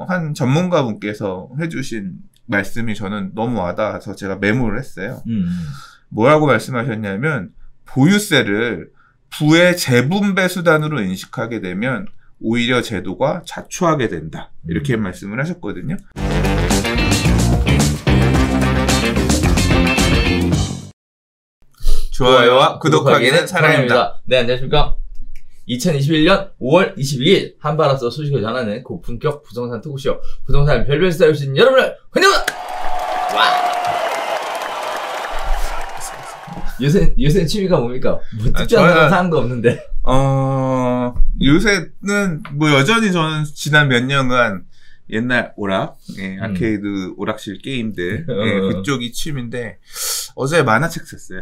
한 전문가분께서 해주신 말씀이 저는 너무 와닿아서 제가 메모를 했어요. 뭐라고 말씀하셨냐면, 보유세를 부의 재분배 수단으로 인식하게 되면 오히려 제도가 자초하게 된다. 이렇게 말씀을 하셨거든요. 좋아요와 구독하기는 사랑입니다. 네, 안녕하십니까. 2021년 5월 22일 한바라서 소식을 전하는 고품격 부동산 토크쇼 부동산 별별 스타일 오신 여러분을 환영합니다. 와! 요새 취미가 뭡니까? 뭐 특별한 사항도 없는데. 요새는 뭐 여전히 저는 지난 몇 년간 옛날 오락, 아케이드 오락실 게임들, 그쪽이 취미인데, 어제 만화책 샀어요.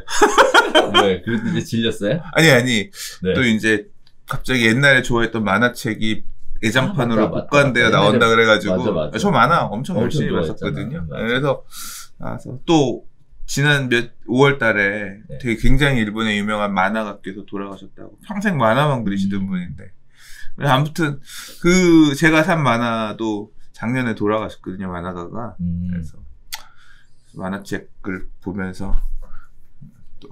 네, 그래도 이제 질렸어요? 아니. 네. 또 이제 갑자기 옛날에 좋아했던 만화책이 애장판으로 복간되어 나온다 그래가지고, 맞아. 저 만화 엄청 열심히 봤었거든요. 그래서, 또, 지난 5월 달에 되게 굉장히 일본의 유명한 만화가께서 돌아가셨다고. 평생 만화만 그리시던 분인데. 아무튼, 제가 산 만화도 작년에 돌아가셨거든요, 만화가가. 그래서, 만화책을 보면서, 또,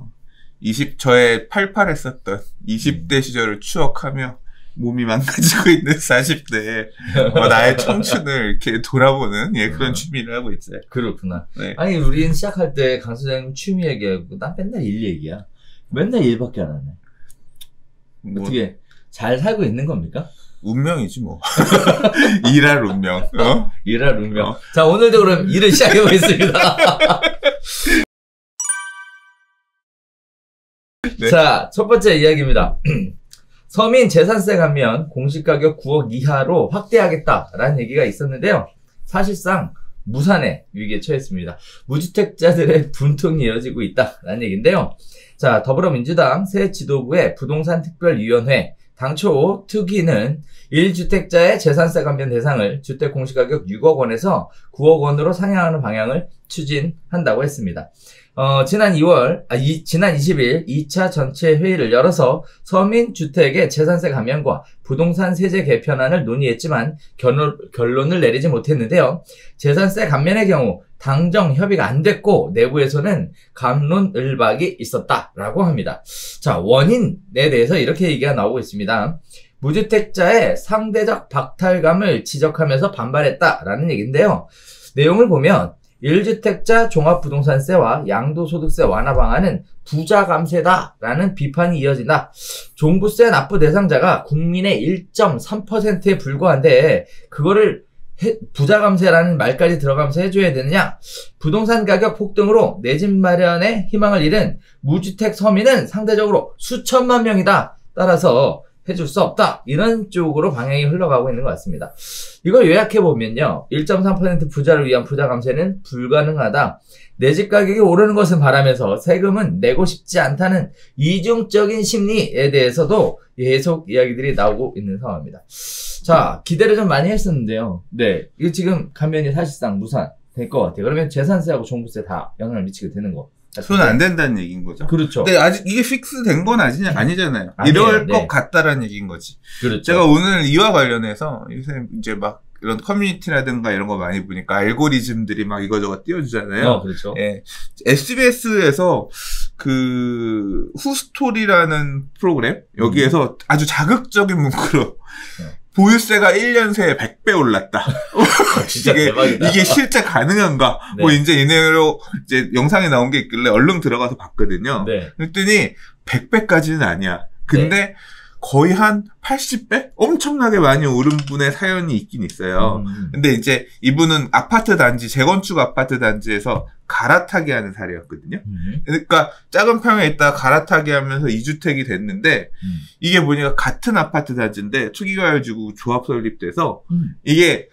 저의 팔팔했었던 20대 시절을 추억하며, 몸이 망가지고 있는 40대에 나의 청춘을 이렇게 돌아보는 그런 취미를 하고 있어요. 그렇구나. 네. 아니, 우리는 시작할 때 강 소장님 취미 얘기하고 난 맨날 일 얘기야. 맨날 일밖에 안 하네. 어떻게 잘 살고 있는 겁니까? 운명이지 뭐. 일할 운명. 일할 운명. 자, 오늘도 그럼 일을 시작해 보겠습니다. 네. 자, 첫 번째 이야기입니다. 서민 재산세 감면 공시가격 9억 이하로 확대하겠다라는 얘기가 있었는데요. 사실상 무산의 위기에 처했습니다. 무주택자들의 분통이 이어지고 있다라는 얘기인데요. 자, 더불어민주당 새 지도부의 부동산특별위원회 당초 특위는 1주택자의 재산세 감면 대상을 주택 공시가격 6억 원에서 9억 원으로 상향하는 방향을 추진한다고 했습니다. 지난 20일 2차 전체 회의를 열어서 서민주택의 재산세 감면과 부동산 세제 개편안을 논의했지만 결론을 내리지 못했는데요. 재산세 감면의 경우 당정 협의가 안 됐고 내부에서는 갑론을박이 있었다라고 합니다. 자, 원인에 대해서 이렇게 얘기가 나오고 있습니다. 무주택자의 상대적 박탈감을 지적하면서 반발했다라는 얘기인데요. 내용을 보면 1주택자 종합부동산세와 양도소득세 완화 방안은 부자 감세다라는 비판이 이어진다. 종부세 납부 대상자가 국민의 1.3%에 불과한데 그거를 부자 감세라는 말까지 들어가면서 해줘야 되느냐? 부동산 가격 폭등으로 내 집 마련에 희망을 잃은 무주택 서민은 상대적으로 수천만 명이다. 따라서 해줄 수 없다. 이런 쪽으로 방향이 흘러가고 있는 것 같습니다. 이걸 요약해보면요. 1.3% 부자를 위한 부자 감세는 불가능하다. 내 집 가격이 오르는 것은 바라면서 세금은 내고 싶지 않다는 이중적인 심리에 대해서도 계속 이야기들이 나오고 있는 상황입니다. 자, 기대를 좀 많이 했었는데요. 네. 이거 지금 감면이 사실상 무산 될 것 같아요. 그러면 재산세하고 종부세 다 영향을 미치게 되는 거. 손 안 된다는 얘기인 거죠. 그렇죠. 근데 아직 이게 픽스 된 건 아니잖아요. 이럴 것 같다라는 얘기인 거지. 그렇죠. 제가 오늘 이와 관련해서 요새 이제 막 이런 커뮤니티라든가 이런 거 많이 보니까 알고리즘들이 막 이거저거 띄워주잖아요. 그렇죠. 예. SBS에서 후스토리라는 프로그램 여기에서 아주 자극적인 문구로 보유세가 1년 새에 100배 올랐다. 진짜 대박이다. 이게 실제 가능한가? 네. 뭐 이제 이내로 이제 영상에 나온 게 있길래 얼른 들어가서 봤거든요. 네. 그랬더니 100배까지는 아니야. 근데 거의 한 80배? 엄청나게 많이 오른 분의 사연이 있긴 있어요. 근데 이제 이분은 아파트 단지, 재건축 아파트 단지에서 갈아타기 하는 사례였거든요. 그러니까 작은 평에 있다가 갈아타기 하면서 2주택이 됐는데 이게 보니까 같은 아파트 단지인데 투기과열지구 조합 설립돼서 이게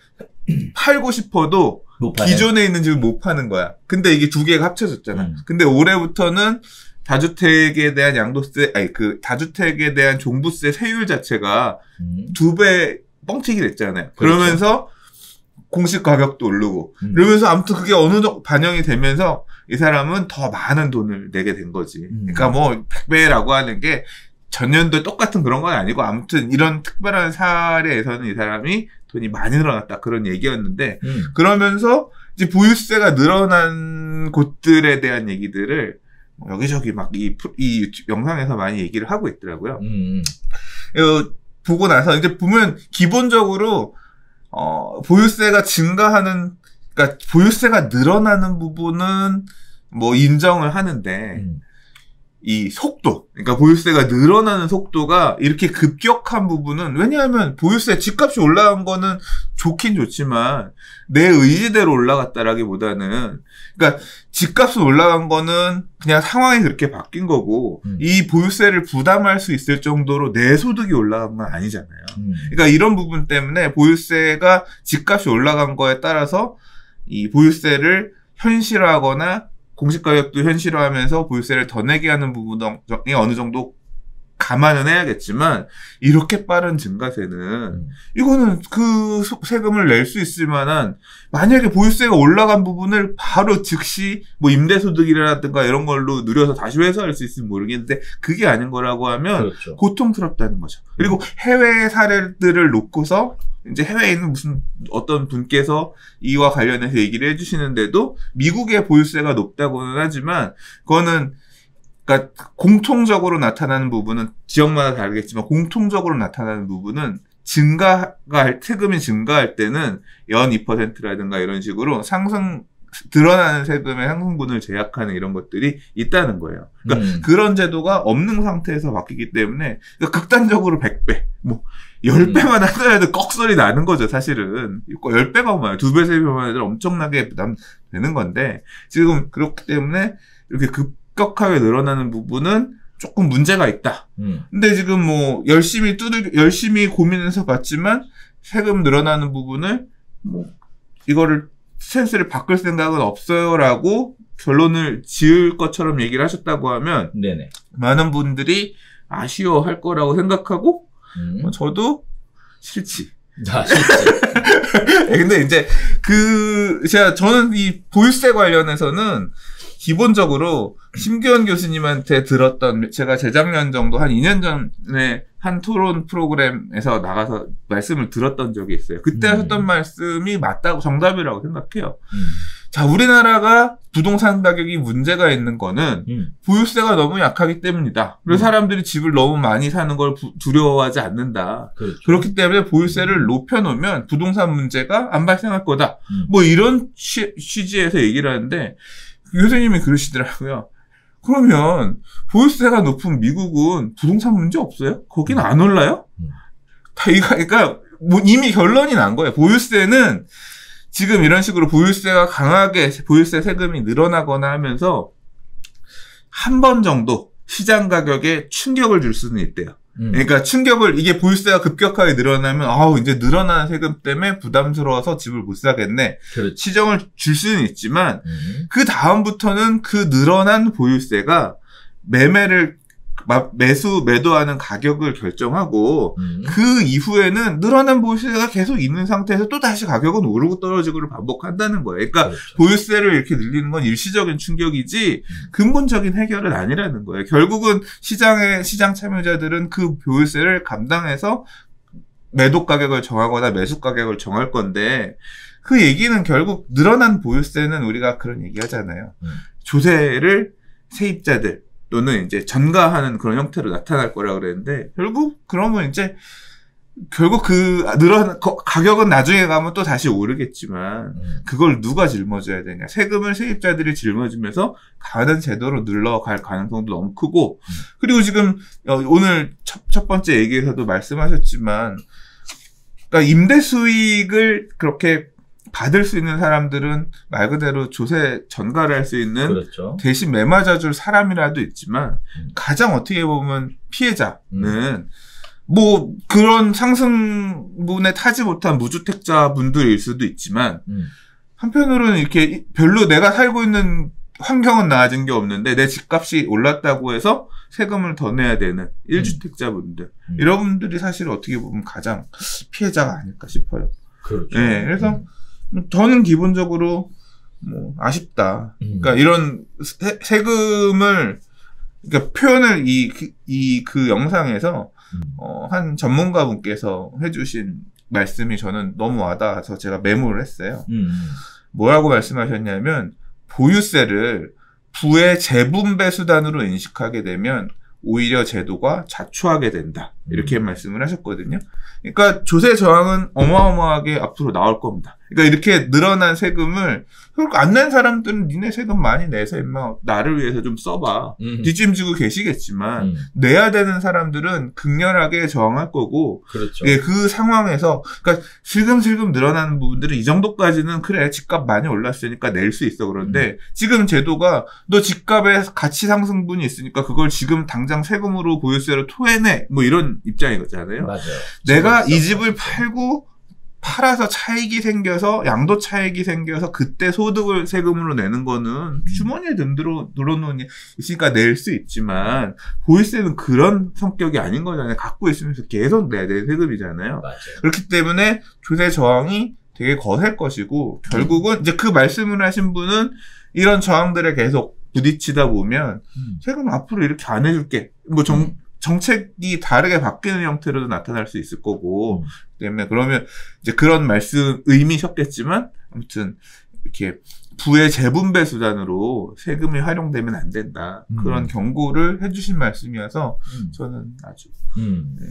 팔고 싶어도 기존에 있는 집을 못 파는 거야. 근데 이게 두 개가 합쳐졌잖아. 근데 올해부터는 다주택에 대한 양도세, 다주택에 대한 종부세 세율 자체가 2배 뻥튀기 됐잖아요. 그렇죠. 그러면서 공시 가격도 오르고, 그러면서 아무튼 그게 어느 정도 반영이 되면서 이 사람은 더 많은 돈을 내게 된 거지. 그러니까 뭐 100배라고 하는 게 전년도에 똑같은 그런 건 아니고 아무튼 이런 특별한 사례에서는 이 사람이 돈이 많이 늘어났다 그런 얘기였는데 그러면서 이제 보유세가 늘어난 곳들에 대한 얘기들을 여기저기 막 이 영상에서 많이 얘기를 하고 있더라고요. 보고 나서 이제 보면 기본적으로 보유세가 증가하는, 그러니까 보유세가 늘어나는 부분은 뭐 인정을 하는데 이 속도, 그러니까 보유세가 늘어나는 속도가 이렇게 급격한 부분은, 왜냐하면 보유세 집값이 올라간 거는 좋긴 좋지만 내 의지대로 올라갔다라기보다는, 그러니까 집값이 올라간 거는 그냥 상황이 그렇게 바뀐 거고 이 보유세를 부담할 수 있을 정도로 내 소득이 올라간 건 아니잖아요. 그러니까 이런 부분 때문에 보유세가 집값이 올라간 거에 따라서 이 보유세를 현실화하거나 공시가격도 현실화하면서 보유세를 더 내게 하는 부분이 어느 정도 감안은 해야겠지만, 이렇게 빠른 증가세는 이거는 그 세금을 낼 수 있을 만한, 만약에 보유세가 올라간 부분을 바로 즉시 뭐 임대소득이라든가 이런 걸로 누려서 다시 회수할 수 있으면 모르겠는데 그게 아닌 거라고 하면 그렇죠. 고통스럽다는 거죠. 그리고 해외 사례들을 놓고서 이제 해외에 있는 무슨 어떤 분께서 이와 관련해서 얘기를 해주시는데도 미국의 보유세가 높다고는 하지만 그거는, 그러니까 공통적으로 나타나는 부분은 지역마다 다르겠지만 공통적으로 나타나는 부분은 세금이 증가할 때는 연 2%라든가 이런 식으로 드러나는 세금의 상승분을 제약하는 이런 것들이 있다는 거예요. 그러니까 그런 제도가 없는 상태에서 바뀌기 때문에, 그러니까 극단적으로 100배, 뭐 10배만 하더라도 꺽소리 나는 거죠, 사실은. 10배가 많아요. 2배, 3배만 해도 엄청나게 부담되는 건데, 지금 그렇기 때문에 이렇게 급격하게 늘어나는 부분은 조금 문제가 있다. 근데 지금 뭐 열심히 고민해서 봤지만 세금 늘어나는 부분을 뭐 이거를 스탠스를 바꿀 생각은 없어요라고 결론을 지을 것처럼 얘기를 하셨다고 하면 네네. 많은 분들이 아쉬워할 거라고 생각하고 저도 싫지. 근데 이제 저는 이 보유세 관련해서는 기본적으로 심기원 교수님한테 들었던, 제가 재작년 정도 한 2년 전에 한 토론 프로그램에서 나가서 말씀을 들었던 적이 있어요. 그때 하셨던 말씀이 맞다고, 정답이라고 생각해요. 자, 우리나라가 부동산 가격이 문제가 있는 거는 보유세가 너무 약하기 때문이다. 그래서 사람들이 집을 너무 많이 사는 걸 두려워하지 않는다. 그렇죠. 그렇기 때문에 보유세를 높여놓으면 부동산 문제가 안 발생할 거다. 뭐 이런 취지에서 얘기를 하는데 교수님이 그러시더라고요. 그러면 보유세가 높은 미국은 부동산 문제 없어요? 거기는 안 올라요? 그러니까 뭐 이미 결론이 난 거예요. 보유세는 지금 이런 식으로 보유세가 강하게 보유세 세금이 늘어나거나 하면서 한 번 정도 시장 가격에 충격을 줄 수는 있대요. 그러니까 이게 보유세가 급격하게 늘어나면 이제 늘어나는 세금 때문에 부담스러워서 집을 못 사겠네. 그렇지. 시정을 줄 수는 있지만 그 다음부터는 그 늘어난 보유세가 매도하는 가격을 결정하고 그 이후에는 늘어난 보유세가 계속 있는 상태에서 또 다시 가격은 오르고 떨어지고를 반복한다는 거예요. 그러니까 그렇죠. 보유세를 이렇게 늘리는 건 일시적인 충격이지 근본적인 해결은 아니라는 거예요. 결국은 시장 참여자들은 그 보유세를 감당해서 매도 가격을 정하거나 매수 가격을 정할 건데, 그 얘기는 결국 늘어난 보유세는 우리가 그런 얘기 하잖아요. 조세를 세입자들 또는 이제 전가하는 그런 형태로 나타날 거라고 그랬는데, 그러면 가격은 나중에 가면 또 다시 오르겠지만, 그걸 누가 짊어져야 되냐. 세금을 세입자들이 짊어지면서 가는 제도로 늘러갈 가능성도 너무 크고, 그리고 지금, 오늘 첫 번째 얘기에서도 말씀하셨지만, 그러니까 임대 수익을 그렇게 받을 수 있는 사람들은 말 그대로 조세 전가를 할 수 있는 그렇죠. 대신 매맞아줄 사람이라도 있지만 가장 어떻게 보면 피해자는 뭐 그런 상승분에 타지 못한 무주택자 분들일 수도 있지만 한편으로는 이렇게 별로 내가 살고 있는 환경은 나아진 게 없는데 내 집값이 올랐다고 해서 세금을 더 내야 되는 1주택자 분들 이런 분들이 사실 어떻게 보면 가장 피해자가 아닐까 싶어요. 그렇죠. 네, 그래서 저는 기본적으로 뭐 아쉽다. 그러니까 이런 세금을 그러니까 표현을 그 영상에서 한 전문가분께서 해주신 말씀이 저는 너무 와닿아서 제가 메모를 했어요. 뭐라고 말씀하셨냐면 보유세를 부의 재분배 수단으로 인식하게 되면 오히려 제도가 자초하게 된다. 이렇게 말씀을 하셨거든요. 그러니까 조세 저항은 어마어마하게 앞으로 나올 겁니다. 그러니까 이렇게 늘어난 세금을 안 낸 사람들은 니네 세금 많이 내서 임마 나를 위해서 좀 써봐. 뒷짐지고 계시겠지만 내야 되는 사람들은 극렬하게 저항할 거고 그렇죠. 예, 그 상황에서 그러니까 슬금슬금 늘어나는 부분들은 이 정도까지는 그래 집값 많이 올랐으니까 낼 수 있어. 그런데 지금 제도가 너 집값에 가치 상승분이 있으니까 그걸 지금 당장 세금으로 보유세로 토해내 뭐 이런 입장인 거잖아요. 맞아요. 내가 이 집을 팔아서 차익이 생겨서 양도 차익이 생겨서 그때 소득을 세금으로 내는 거는 주머니에 늘어놓은 있으니까 낼 수 있지만 보유세는 그런 성격이 아닌 거잖아요. 갖고 있으면서 계속 내야 되는 세금이잖아요. 맞아요. 그렇기 때문에 조세 저항이 되게 거셀 것이고 결국은 이제 그 말씀을 하신 분은 이런 저항들에 계속 부딪히다 보면 세금 앞으로 이렇게 안 해줄게. 뭐 정책이 다르게 바뀌는 형태로도 나타날 수 있을 거고 때문에 그러면 이제 그런 의미셨겠지만 아무튼 이렇게 부의 재분배 수단으로 세금이 활용되면 안 된다. 그런 경고를 해주신 말씀이어서 저는 아주 네.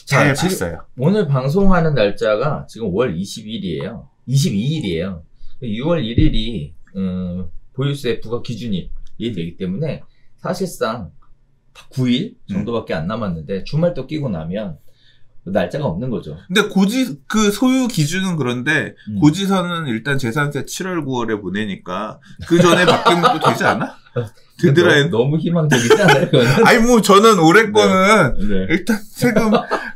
잘 봤어요. 오늘 방송하는 날짜가 지금 5월 20일이에요. 22일이에요. 6월 1일이 보유세 부과 기준이 되기 때문에 사실상 9일 정도밖에 안 남았는데 주말도 끼고 나면 날짜가 없는 거죠. 근데 그 소유 기준은 그런데 고지서는 일단 재산세 7월 9월에 보내니까 그 전에 바뀌면 또 되지 않아? 너무 희망적이지 않아요? 그거는? 아니 뭐 저는 올해 거는 일단 세금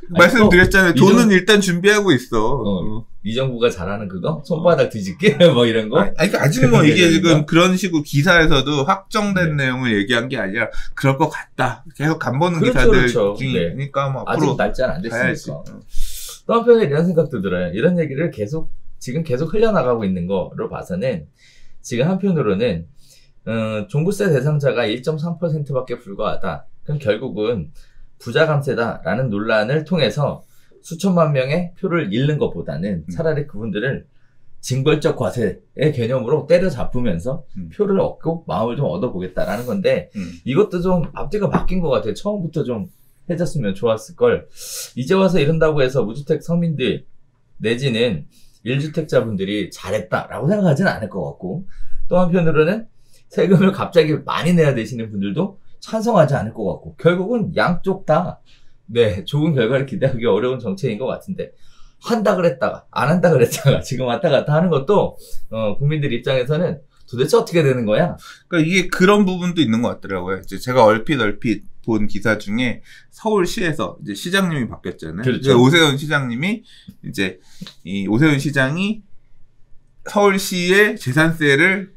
말씀드렸잖아요. 돈은 일단 준비하고 있어. 이 정부가 잘하는 그거? 손바닥 뒤집기? 뭐 이런 거? 아니, 아직 뭐 이게 지금 그런 식으로 기사에서도 확정된 내용을 얘기한 게 아니라 그럴 것 같다. 계속 간보는 기사들 중이니까 뭐 앞으로 아직 날짜는 안 됐으니까. 또 한편에 이런 생각도 들어요. 이런 얘기를 지금 계속 흘려나가고 있는 거로 봐서는 지금 한편으로는 종부세 대상자가 1.3%밖에 불과하다. 그럼 결국은 부자 감세다라는 논란을 통해서 수천만 명의 표를 잃는 것보다는 차라리 그분들을 징벌적 과세의 개념으로 때려잡으면서 표를 얻고 마음을 좀 얻어보겠다라는 건데 이것도 좀 앞뒤가 바뀐 것 같아요. 처음부터 좀 해줬으면 좋았을 걸. 이제 와서 이런다고 해서 무주택 서민들 내지는 1주택자분들이 잘했다라고 생각하지는 않을 것 같고 또 한편으로는 세금을 갑자기 많이 내야 되시는 분들도 찬성하지 않을 것 같고 결국은 양쪽 다 좋은 결과를 기대하기 어려운 정책인 것 같은데 한다 그랬다가 안 한다 그랬다가 지금 왔다 갔다 하는 것도 국민들 입장에서는 도대체 어떻게 되는 거야? 그러니까 이게 그런 부분도 있는 것 같더라고요. 이제 제가 얼핏 본 기사 중에 서울시에서 이제 시장님이 바뀌었잖아요. 그렇죠. 오세훈 시장님이 이제 이 오세훈 시장이 서울시의 재산세를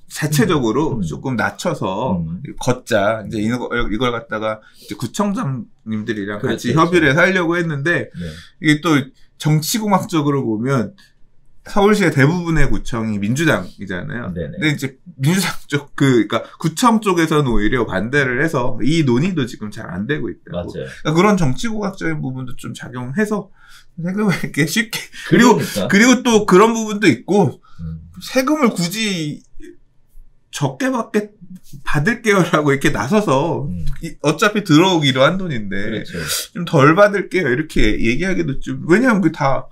자체적으로 조금 낮춰서 걷자. 이제 이걸 갖다가 이제 구청장님들이랑 같이 협의를 해서 하려고 했는데 이게 또 정치공학적으로 보면 서울시의 대부분의 구청이 민주당이잖아요. 근데 이제 민주당 쪽 그러니까 구청 쪽에서는 오히려 반대를 해서 이 논의도 지금 잘 안 되고 있다고. 맞아요. 그러니까 그런 정치공학적인 부분도 좀 작용해서 세금을 이렇게 쉽게 그리고 또 그런 부분도 있고 세금을 굳이 적게 받을게요라고 이렇게 나서서 어차피 들어오기로 한 돈인데 좀 덜 받을게요 이렇게 얘기하기도 좀 왜냐하면 그 다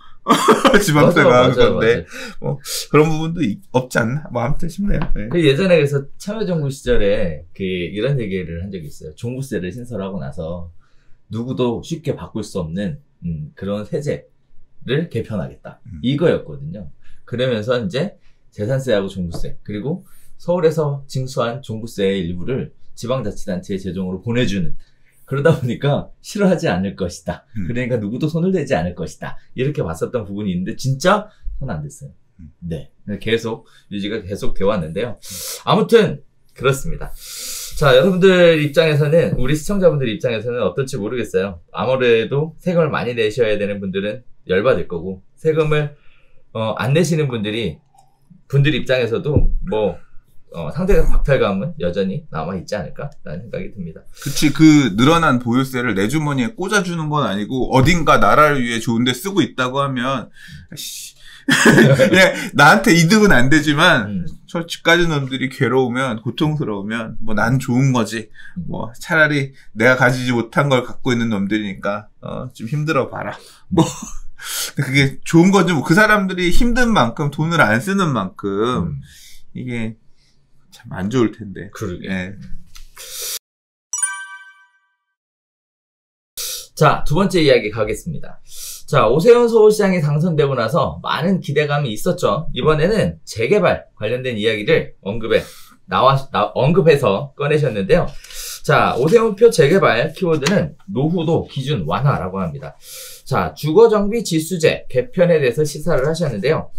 지방세가 그건데 뭐 그런 부분도 없지 않나 뭐 아무튼 싶네요. 그 예전에 그래서 참여정부 시절에 이런 얘기를 한 적이 있어요. 종부세를 신설하고 나서 누구도 쉽게 바꿀 수 없는 그런 세제를 개편하겠다 이거였거든요. 그러면서 이제 재산세하고 종부세 그리고 서울에서 징수한 종부세의 일부를 지방자치단체의 재정으로 보내주는 그러다 보니까 싫어하지 않을 것이다. 그러니까 누구도 손을 대지 않을 것이다. 이렇게 봤었던 부분이 있는데 진짜 손 안 댔어요. 계속 유지가 계속 되어 왔는데요. 아무튼 그렇습니다. 자, 여러분들 입장에서는 우리 시청자분들 입장에서는 어떨지 모르겠어요. 아무래도 세금을 많이 내셔야 되는 분들은 열받을 거고 세금을 안 내시는 분들 입장에서도 뭐 상대적 박탈감은 여전히 남아있지 않을까라는 생각이 듭니다. 그치, 그 늘어난 보유세를 내 주머니에 꽂아주는 건 아니고 어딘가 나라를 위해 좋은데 쓰고 있다고 하면 예, 나한테 이득은 안 되지만 저 집 가진 놈들이 괴로우면 고통스러우면 뭐 난 좋은 거지. 뭐 차라리 내가 가지지 못한 걸 갖고 있는 놈들이니까 좀 힘들어 봐라. 뭐 그게 좋은 거지. 뭐 그 사람들이 힘든 만큼 돈을 안 쓰는 만큼 이게 참 안 좋을 텐데. 그러게. 예. 자, 두 번째 이야기 가겠습니다. 자, 오세훈 서울시장이 당선되고 나서 많은 기대감이 있었죠. 이번에는 재개발 관련된 이야기를 언급해서 꺼내셨는데요. 자, 오세훈표 재개발 키워드는 노후도 기준 완화라고 합니다. 자, 주거정비 지수제 개편에 대해서 시사를 하셨는데요.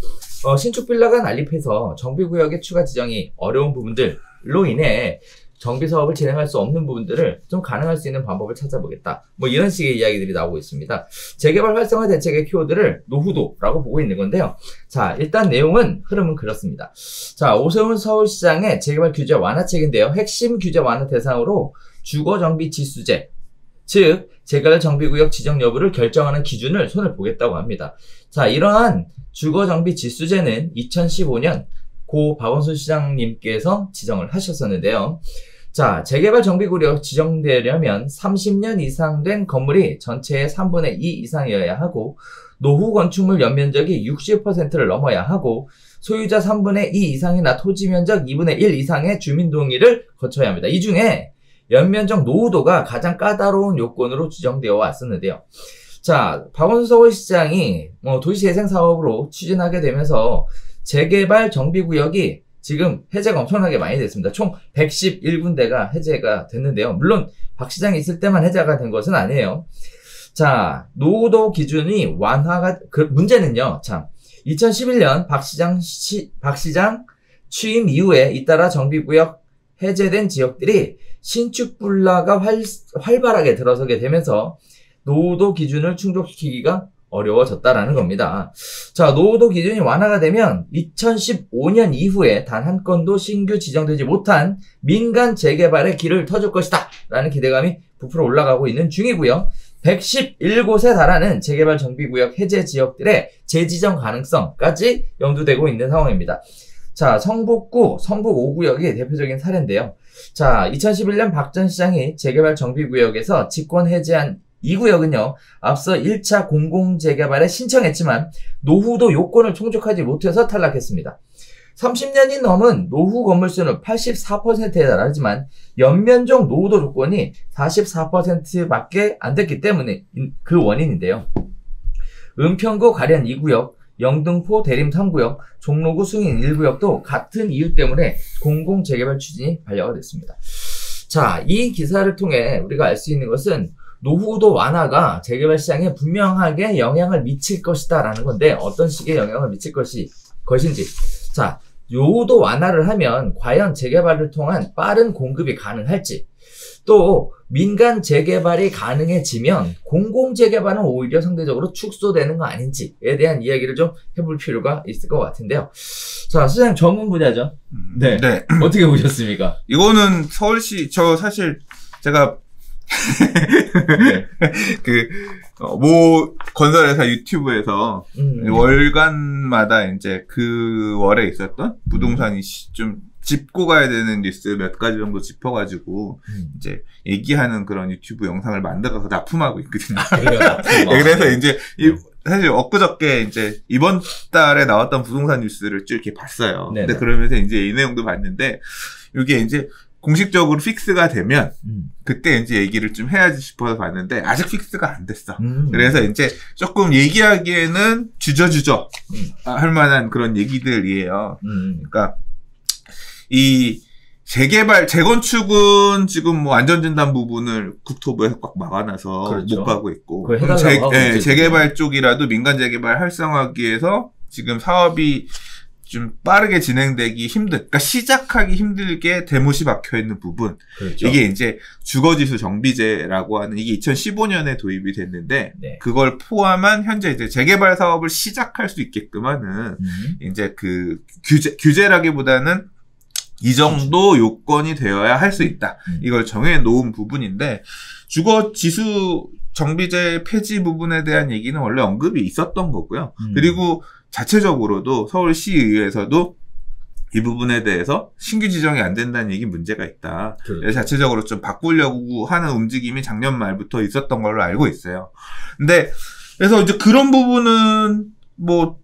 신축 빌라가 난립해서 정비구역의 추가 지정이 어려운 부분들로 인해 정비 사업을 진행할 수 없는 부분들을 좀 가능할 수 있는 방법을 찾아보겠다. 뭐 이런 식의 이야기들이 나오고 있습니다. 재개발 활성화 대책의 키워드를 노후도라고 보고 있는 건데요. 자, 일단 흐름은 그렇습니다. 자, 오세훈 서울시장의 재개발 규제 완화책인데요. 핵심 규제 완화 대상으로 주거정비 지수제, 즉 재개발 정비구역 지정 여부를 결정하는 기준을 손을 보겠다고 합니다. 자, 이러한 주거정비 지수제는 2015년 고 박원순 시장님께서 지정을 하셨었는데요. 자, 재개발 정비구역 지정되려면 30년 이상 된 건물이 전체의 3분의 2 이상이어야 하고 노후 건축물 연면적이 60%를 넘어야 하고 소유자 3분의 2 이상이나 토지 면적 2분의 1 이상의 주민 동의를 거쳐야 합니다. 이 중에 연면적 노후도가 가장 까다로운 요건으로 지정되어 왔었는데요. 자, 박원순 서울시장이 도시재생 사업으로 추진하게 되면서 재개발 정비구역이 지금 해제가 엄청나게 많이 됐습니다. 총 111군데가 해제가 됐는데요. 물론 박 시장이 있을 때만 해제가 된 것은 아니에요. 자, 노후도 기준이 완화가, 문제는요. 참, 2011년 박 시장 취임 이후에 잇따라 정비구역 해제된 지역들이 신축 불라가 활발하게 들어서게 되면서 노후도 기준을 충족시키기가 어려워졌다라는 겁니다. 자, 노후도 기준이 완화가 되면 2015년 이후에 단 한 건도 신규 지정되지 못한 민간 재개발의 길을 터줄 것이다 라는 기대감이 부풀어 올라가고 있는 중이고요. 111곳에 달하는 재개발 정비구역 해제 지역들의 재지정 가능성까지 염두되고 있는 상황입니다. 자, 성북구, 성북 5구역이 대표적인 사례인데요. 자, 2011년 박 전 시장이 재개발 정비구역에서 직권 해제한 이 구역은요, 앞서 1차 공공재개발에 신청했지만 노후도 요건을 충족하지 못해서 탈락했습니다. 30년이 넘은 노후 건물수는 84%에 달하지만 연면적 노후도 조건이 44%밖에 안 됐기 때문에 그 원인인데요. 은평구 가련 2구역, 영등포 대림 3구역, 종로구 승인 1구역도 같은 이유 때문에 공공재개발 추진이 반려가 됐습니다. 자, 이 기사를 통해 우리가 알 수 있는 것은 노후도 완화가 재개발 시장에 분명하게 영향을 미칠 것이다 라는 건데 어떤 식의 영향을 미칠 것인지 자, 노후도 완화를 하면 과연 재개발을 통한 빠른 공급이 가능할지 또 민간 재개발이 가능해지면 공공 재개발은 오히려 상대적으로 축소되는 거 아닌지에 대한 이야기를 좀 해볼 필요가 있을 것 같은데요. 자, 시장 전문 분야죠. 네. 네. 어떻게 보셨습니까? 이거는 서울시 저 사실 제가 네. 모 건설회사 유튜브에서 월간마다 이제 그 월에 있었던 부동산이 좀 짚고 가야 되는 뉴스 몇 가지 정도 짚어가지고 이제 얘기하는 그런 유튜브 영상을 만들어서 납품하고 있거든요. 그래서 이제 사실 엊그저께 이제 이번 달에 나왔던 부동산 뉴스를 쭉 이렇게 봤어요. 네네. 근데 그러면서 이제 이 내용도 봤는데 이게 이제 공식적으로 픽스가 되면 그때 이제 얘기를 좀 해야지 싶어서 봤는데 아직 픽스가 안 됐어. 그래서 이제 조금 얘기하기에는 주저주저 할 만한 그런 얘기들이에요. 그러니까 이 재건축은 지금 뭐 안전진단 부분을 국토부에서 꽉 막아놔서 그렇죠. 못 가고 있고 재개발 쪽이라도 민간 재개발 활성화하기 위해서 지금 사업이 좀 빠르게 진행되기 그러니까 시작하기 힘들게 대못이 박혀 있는 부분. 그렇죠. 이게 이제 주거지수 정비제라고 하는 이게 2015년에 도입이 됐는데 네. 그걸 포함한 현재 이제 재개발 사업을 시작할 수 있게끔 하는 이제 그 규제라기보다는 이 정도 요건이 되어야 할 수 있다. 이걸 정해놓은 부분인데 주거 지수 정비제 폐지 부분에 대한 얘기는 원래 언급이 있었던 거고요. 그리고 자체적으로도 서울시의회에서도 이 부분에 대해서 신규 지정이 안 된다는 얘기 문제가 있다. 그래서 자체적으로 좀 바꾸려고 하는 움직임이 작년 말부터 있었던 걸로 알고 있어요. 근데 그래서 이제 그런 부분은 뭐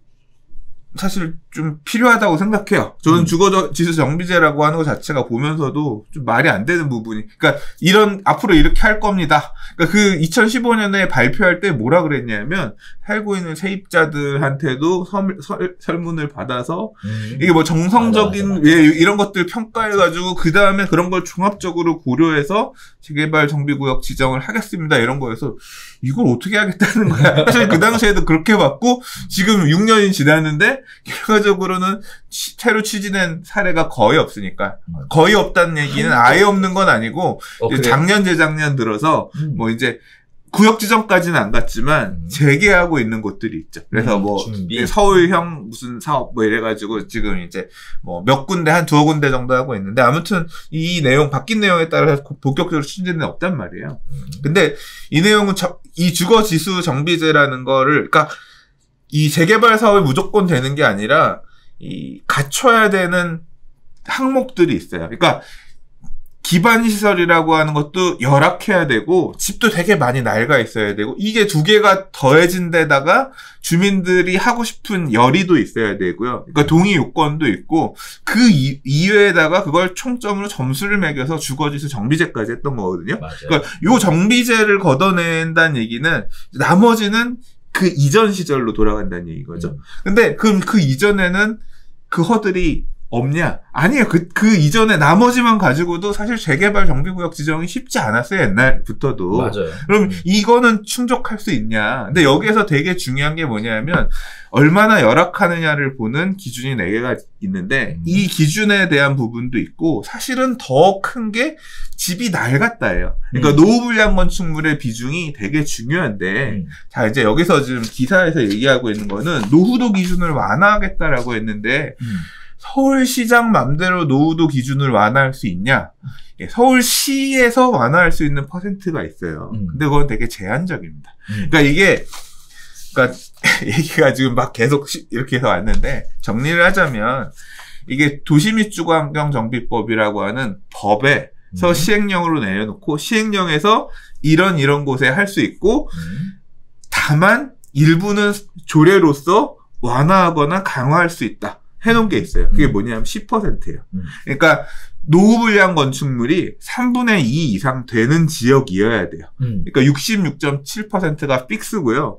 사실 좀 필요하다고 생각해요. 저는 주거지수 정비제라고 하는 것 자체가 보면서도 좀 말이 안 되는 부분이. 그러니까 앞으로 이렇게 할 겁니다. 그러니까 그 2015년에 발표할 때 뭐라 그랬냐면 살고 있는 세입자들한테도 설문을 받아서 이게 뭐 정성적인 이런 것들 평가해가지고 그 다음에 그런 걸 종합적으로 고려해서 재개발 정비구역 지정을 하겠습니다. 이런 거여서 이걸 어떻게 하겠다는 거야. 사실 그 당시에도 그렇게 봤고 지금 6년이 지났는데 결과적으로는 새로 취지된 사례가 거의 없으니까. 거의 없다는 얘기는 아예 없는 건 아니고 작년 재작년 들어서 뭐 이제 구역 지정까지는 안 갔지만 재개하고 있는 곳들이 있죠. 그래서 뭐 서울형 무슨 사업 뭐 이래가지고 지금 이제 뭐 몇 군데 한 두어 군데 정도 하고 있는데 아무튼 이 내용 바뀐 내용에 따라서 본격적으로 추진되는 없단 말이에요. 근데 이 내용은 이 주거지수 정비제라는 거를 그러니까 이 재개발 사업이 무조건 되는 게 아니라 이 갖춰야 되는 항목들이 있어요. 그러니까 기반시설이라고 하는 것도 열악해야 되고 집도 되게 많이 낡아 있어야 되고 이게 두 개가 더해진 데다가 주민들이 하고 싶은 열의도 있어야 되고요. 그러니까 동의 요건도 있고 그 이외에다가 그걸 총점으로 점수를 매겨서 주거지수 정비제까지 했던 거거든요. 맞아요. 그러니까 요 정비제를 걷어낸다는 얘기는 나머지는 그 이전 시절로 돌아간다는 얘기거죠. 근데 그럼 그 이전에는 그 허들이 없냐? 아니에요. 그 이전에 나머지만 가지고도 사실 재개발 정비구역 지정이 쉽지 않았어요. 옛날부터도. 맞아요. 그럼 이거는 충족할 수 있냐? 근데 여기에서 되게 중요한 게 뭐냐면 얼마나 열악하느냐를 보는 기준이 4개가 있는데 이 기준에 대한 부분도 있고 사실은 더 큰 게 집이 낡았다예요. 그러니까 노후불량 건축물의 비중이 되게 중요한데 자 이제 여기서 지금 기사에서 얘기하고 있는 거는 노후도 기준을 완화하겠다라고 했는데 서울시장 맘대로 노후도 기준을 완화할 수 있냐? 서울시에서 완화할 수 있는 퍼센트가 있어요. 근데 그건 되게 제한적입니다. 그러니까 그러니까 얘기가 지금 막 계속 이렇게 해서 왔는데 정리를 하자면 이게 도시 및 주거환경정비법이라고 하는 법에서 시행령으로 내려놓고 시행령에서 이런 곳에 할 수 있고 다만 일부는 조례로서 완화하거나 강화할 수 있다. 해놓은 게 있어요. 그게 뭐냐면 10%예요. 그러니까 노후불량 건축물이 3분의 2 이상 되는 지역이어야 돼요. 그러니까 66.7%가 픽스고요.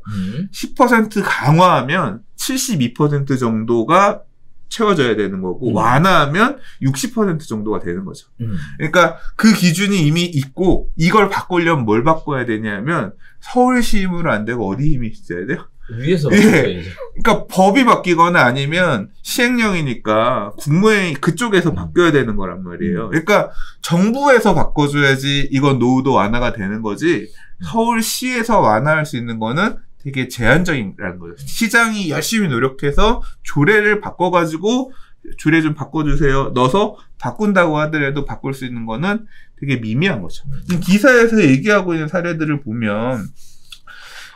10% 강화하면 72% 정도가 채워져야 되는 거고 완화하면 60% 정도가 되는 거죠. 그러니까 그 기준이 이미 있고 이걸 바꾸려면 뭘 바꿔야 되냐면 서울시 힘으로 안 되고 어디 힘이 있어야 돼요? 위에서 예. 그러니까 법이 바뀌거나 아니면 시행령이니까 국무회의 그쪽에서 바뀌어야 되는 거란 말이에요. 그러니까 정부에서 바꿔줘야지 이건 노후도 완화가 되는 거지 서울시에서 완화할 수 있는 거는 되게 제한적이라는 거죠. 시장이 열심히 노력해서 조례를 바꿔가지고 조례 좀 바꿔주세요. 넣어서 바꾼다고 하더라도 바꿀 수 있는 거는 되게 미미한 거죠. 기사에서 얘기하고 있는 사례들을 보면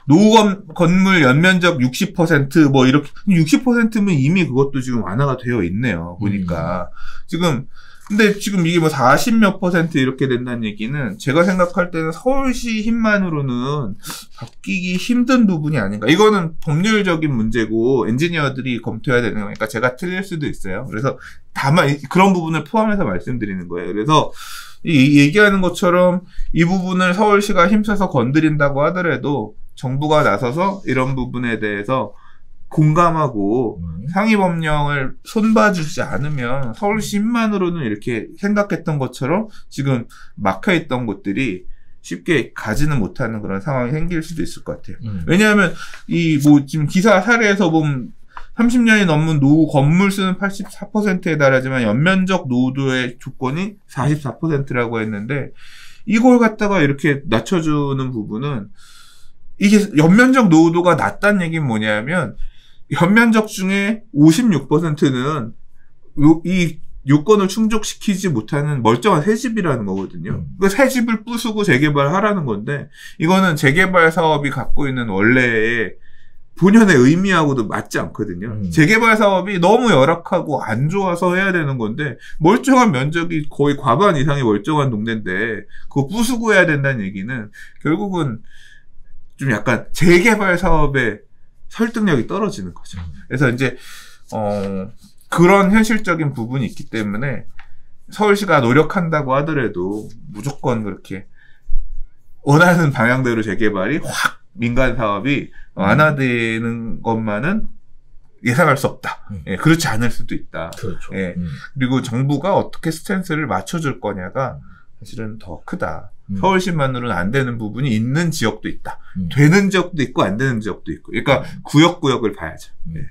노후 건물 연면적 60% 뭐 이렇게 60%면 이미 그것도 지금 완화가 되어 있네요. 보니까 근데 지금 이게 뭐 40몇 % 이렇게 된다는 얘기는 제가 생각할 때는 서울시 힘만으로는 바뀌기 힘든 부분이 아닌가. 이거는 법률적인 문제고 엔지니어들이 검토해야 되는 거니까 제가 틀릴 수도 있어요. 그래서 다만 그런 부분을 포함해서 말씀드리는 거예요. 그래서 이 얘기하는 것처럼 이 부분을 서울시가 힘써서 건드린다고 하더라도 정부가 나서서 이런 부분에 대해서 공감하고 상위법령을 손봐주지 않으면 서울시 힘만으로는 이렇게 생각했던 것처럼 지금 막혀있던 곳들이 쉽게 가지는 못하는 그런 상황이 생길 수도 있을 것 같아요. 왜냐하면 지금 기사 사례에서 보면 30년이 넘은 노후 건물 수는 84%에 달하지만 연면적 노후도의 조건이 44%라고 했는데 이걸 갖다가 이렇게 낮춰주는 부분은 이게 연면적 노후도가 낮다는 얘기는 뭐냐면 연면적 중에 56%는 이 요건을 충족시키지 못하는 멀쩡한 새 집이라는 거거든요. 그 새 집을 부수고 재개발하라는 건데 이거는 재개발 사업이 갖고 있는 원래의 본연의 의미하고도 맞지 않거든요. 재개발 사업이 너무 열악하고 안 좋아서 해야 되는 건데 멀쩡한 면적이 거의 과반 이상이 멀쩡한 동네인데 그거 부수고 해야 된다는 얘기는 결국은 좀 약간 재개발 사업의 설득력이 떨어지는 거죠. 그래서 이제 그런 현실적인 부분이 있기 때문에 서울시가 노력한다고 하더라도 무조건 그렇게 원하는 방향대로 재개발이 확 민간 사업이 완화되는 것만은 예상할 수 없다. 예, 그렇지 않을 수도 있다. 그렇죠. 예, 그리고 정부가 어떻게 스탠스를 맞춰줄 거냐가 사실은 더 크다. 서울시만으로는 안 되는 부분이 있는 지역도 있다. 되는 지역도 있고 안 되는 지역도 있고. 그러니까 구역구역을 봐야죠. 예.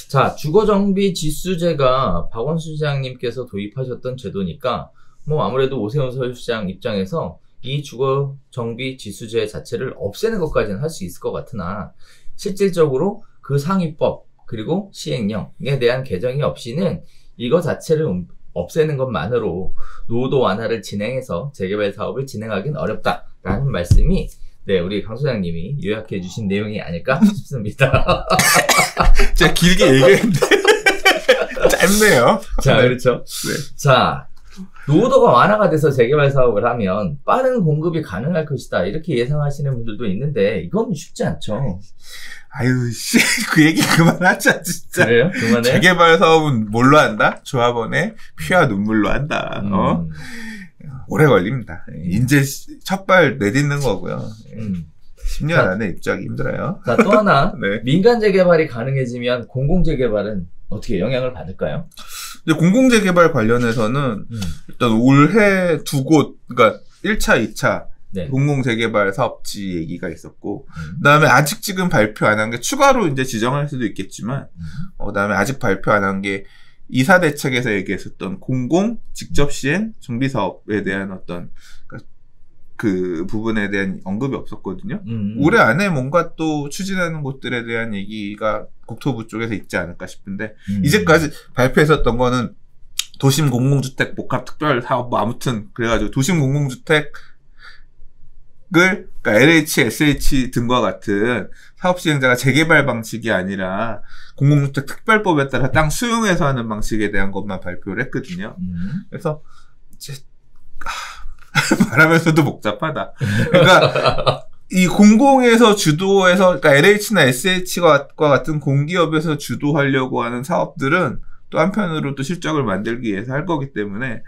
자, 주거정비 지수제가 박원순 시장님께서 도입하셨던 제도니까 뭐 아무래도 오세훈 서울시장 입장에서 이 주거정비 지수제 자체를 없애는 것까지는 할 수 있을 것 같으나 실질적으로 그 상위법 그리고 시행령에 대한 개정이 없이는 이거 자체를 없애는 것만으로 노도 완화를 진행해서 재개발 사업을 진행하기는 어렵다라는 말씀이 네, 우리 강 소장님이 요약해 주신 내용이 아닐까 싶습니다. 제가 길게 얘기했는데 짧네요. 자, 네. 그렇죠. 네. 자, 노후도가 완화가 돼서 재개발 사업을 하면 빠른 공급이 가능할 것이다. 이렇게 예상하시는 분들도 있는데 이건 쉽지 않죠. 아유, 씨, 그 얘기 그만하자, 진짜. 그래요? 그만해? 재개발 사업은 뭘로 한다? 조합원의 피와 눈물로 한다. 오래 걸립니다. 이제 첫발 내딛는 거고요. 10년 안에 입주하기 힘들어요. 자, 또 하나. 네. 민간 재개발이 가능해지면 공공 재개발은 어떻게 영향을 받을까요? 근데 공공재개발 관련해서는 일단 올해 두 곳, 그러니까 1차, 2차 네. 공공재개발 사업지 얘기가 있었고, 그 다음에 아직 지금 발표 안 한 게 추가로 이제 지정할 수도 있겠지만, 그 다음에 아직 발표 안 한 게 이사 대책에서 얘기했었던 공공 직접 시행 정비 사업에 대한 어떤 그 부분에 대한 언급이 없었거든요. 올해 안에 뭔가 또 추진하는 곳들에 대한 얘기가 국토부 쪽에서 있지 않을까 싶은데, 이제까지 발표했었던 거는 도심 공공주택 복합 특별 사업, 뭐 아무튼 그래가지고 도심 공공주택을 그러니까 LH, SH 등과 같은 사업 시행자가 재개발 방식이 아니라 공공주택 특별법에 따라 땅 수용해서 하는 방식에 대한 것만 발표를 했거든요. 그래서 이제 말하면서도 복잡하다. 그러니까 이 공공에서 주도해서, 그러니까 LH나 SH와 같은 공기업에서 주도하려고 하는 사업들은 또 한편으로 또 실적을 만들기 위해서 할 거기 때문에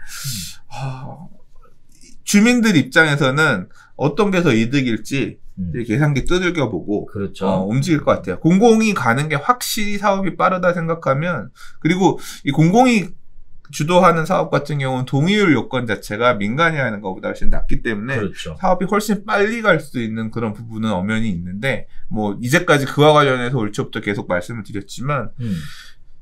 주민들 입장에서는 어떤 게 더 이득일지 계산기 두들겨 보고 그렇죠. 움직일 것 같아요. 공공이 가는 게 확실히 사업이 빠르다 생각하면, 그리고 이 공공이 주도하는 사업 같은 경우는 동의율 요건 자체가 민간이 하는 것보다 훨씬 낮기 때문에 그렇죠. 사업이 훨씬 빨리 갈 수 있는 그런 부분은 엄연히 있는데, 뭐 이제까지 그와 관련해서 올 초부터 계속 말씀을 드렸지만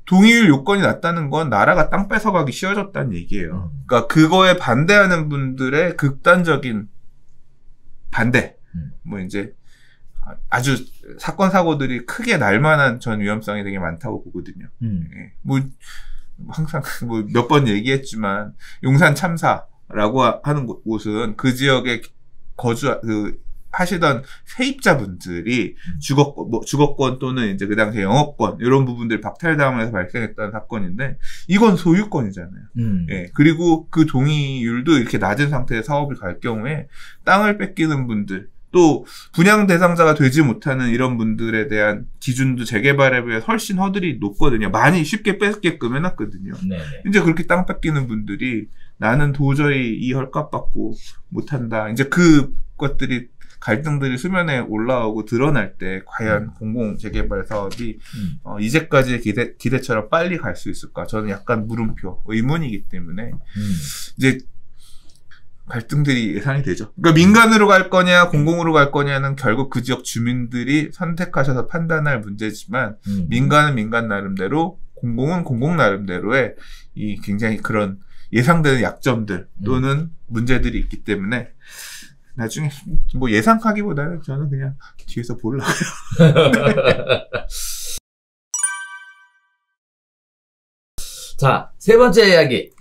동의율 요건이 낮다는 건 나라가 땅 뺏어가기 쉬워졌다는 얘기예요. 그러니까 그거에 반대하는 분들의 극단적인 반대, 뭐 이제 아주 사건 사고들이 크게 날 만한 전 위험성이 되게 많다고 보거든요. 예. 뭐 항상 뭐 몇 번 얘기했지만 용산 참사라고 하는 곳은 그 지역에 하시던 세입자분들이 주거권 또는 이제 그 당시에 영업권 이런 부분들 박탈당하면서 발생했던 사건인데, 이건 소유권이잖아요. 예. 그리고 그 동의율도 이렇게 낮은 상태의 사업을 갈 경우에 땅을 뺏기는 분들, 또 분양 대상자가 되지 못하는 이런 분들에 대한 기준도 재개발에 비해 훨씬 허들이 높거든요. 많이 쉽게 뺏게끔 해놨거든요. 네네. 이제 그렇게 땅 뺏기는 분들이 나는 도저히 이 헐값 받고 못한다. 이제 그 것들이 갈등들이 수면에 올라오고 드러날 때 과연 공공 재개발 사업이 이제까지의 기대처럼 빨리 갈 수 있을까? 저는 약간 물음표, 의문이기 때문에 이제 갈등들이 예상이 되죠. 그러니까 민간으로 갈 거냐 공공으로 갈 거냐는 결국 그 지역 주민들이 선택하셔서 판단할 문제지만, 민간은 민간 나름대로, 공공은 공공 나름대로의 이 굉장히 그런 예상되는 약점들 또는 문제들이 있기 때문에 나중에 뭐 예상하기보다는 저는 그냥 뒤에서 보려고요. 자, 세 번째 이야기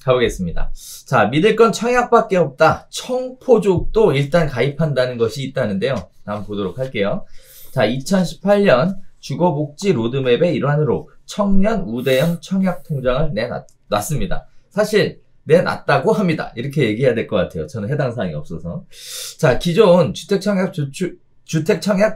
가보겠습니다. 자, 믿을 건 청약밖에 없다. 청포족도 일단 가입한다는 것이 있다는데요. 한번 보도록 할게요. 자, 2018년 주거복지 로드맵의 일환으로 청년 우대형 청약통장을 내놨습니다. 사실 내놨다고 합니다. 이렇게 얘기해야 될 것 같아요. 저는 해당 사항이 없어서. 자, 기존 주택청약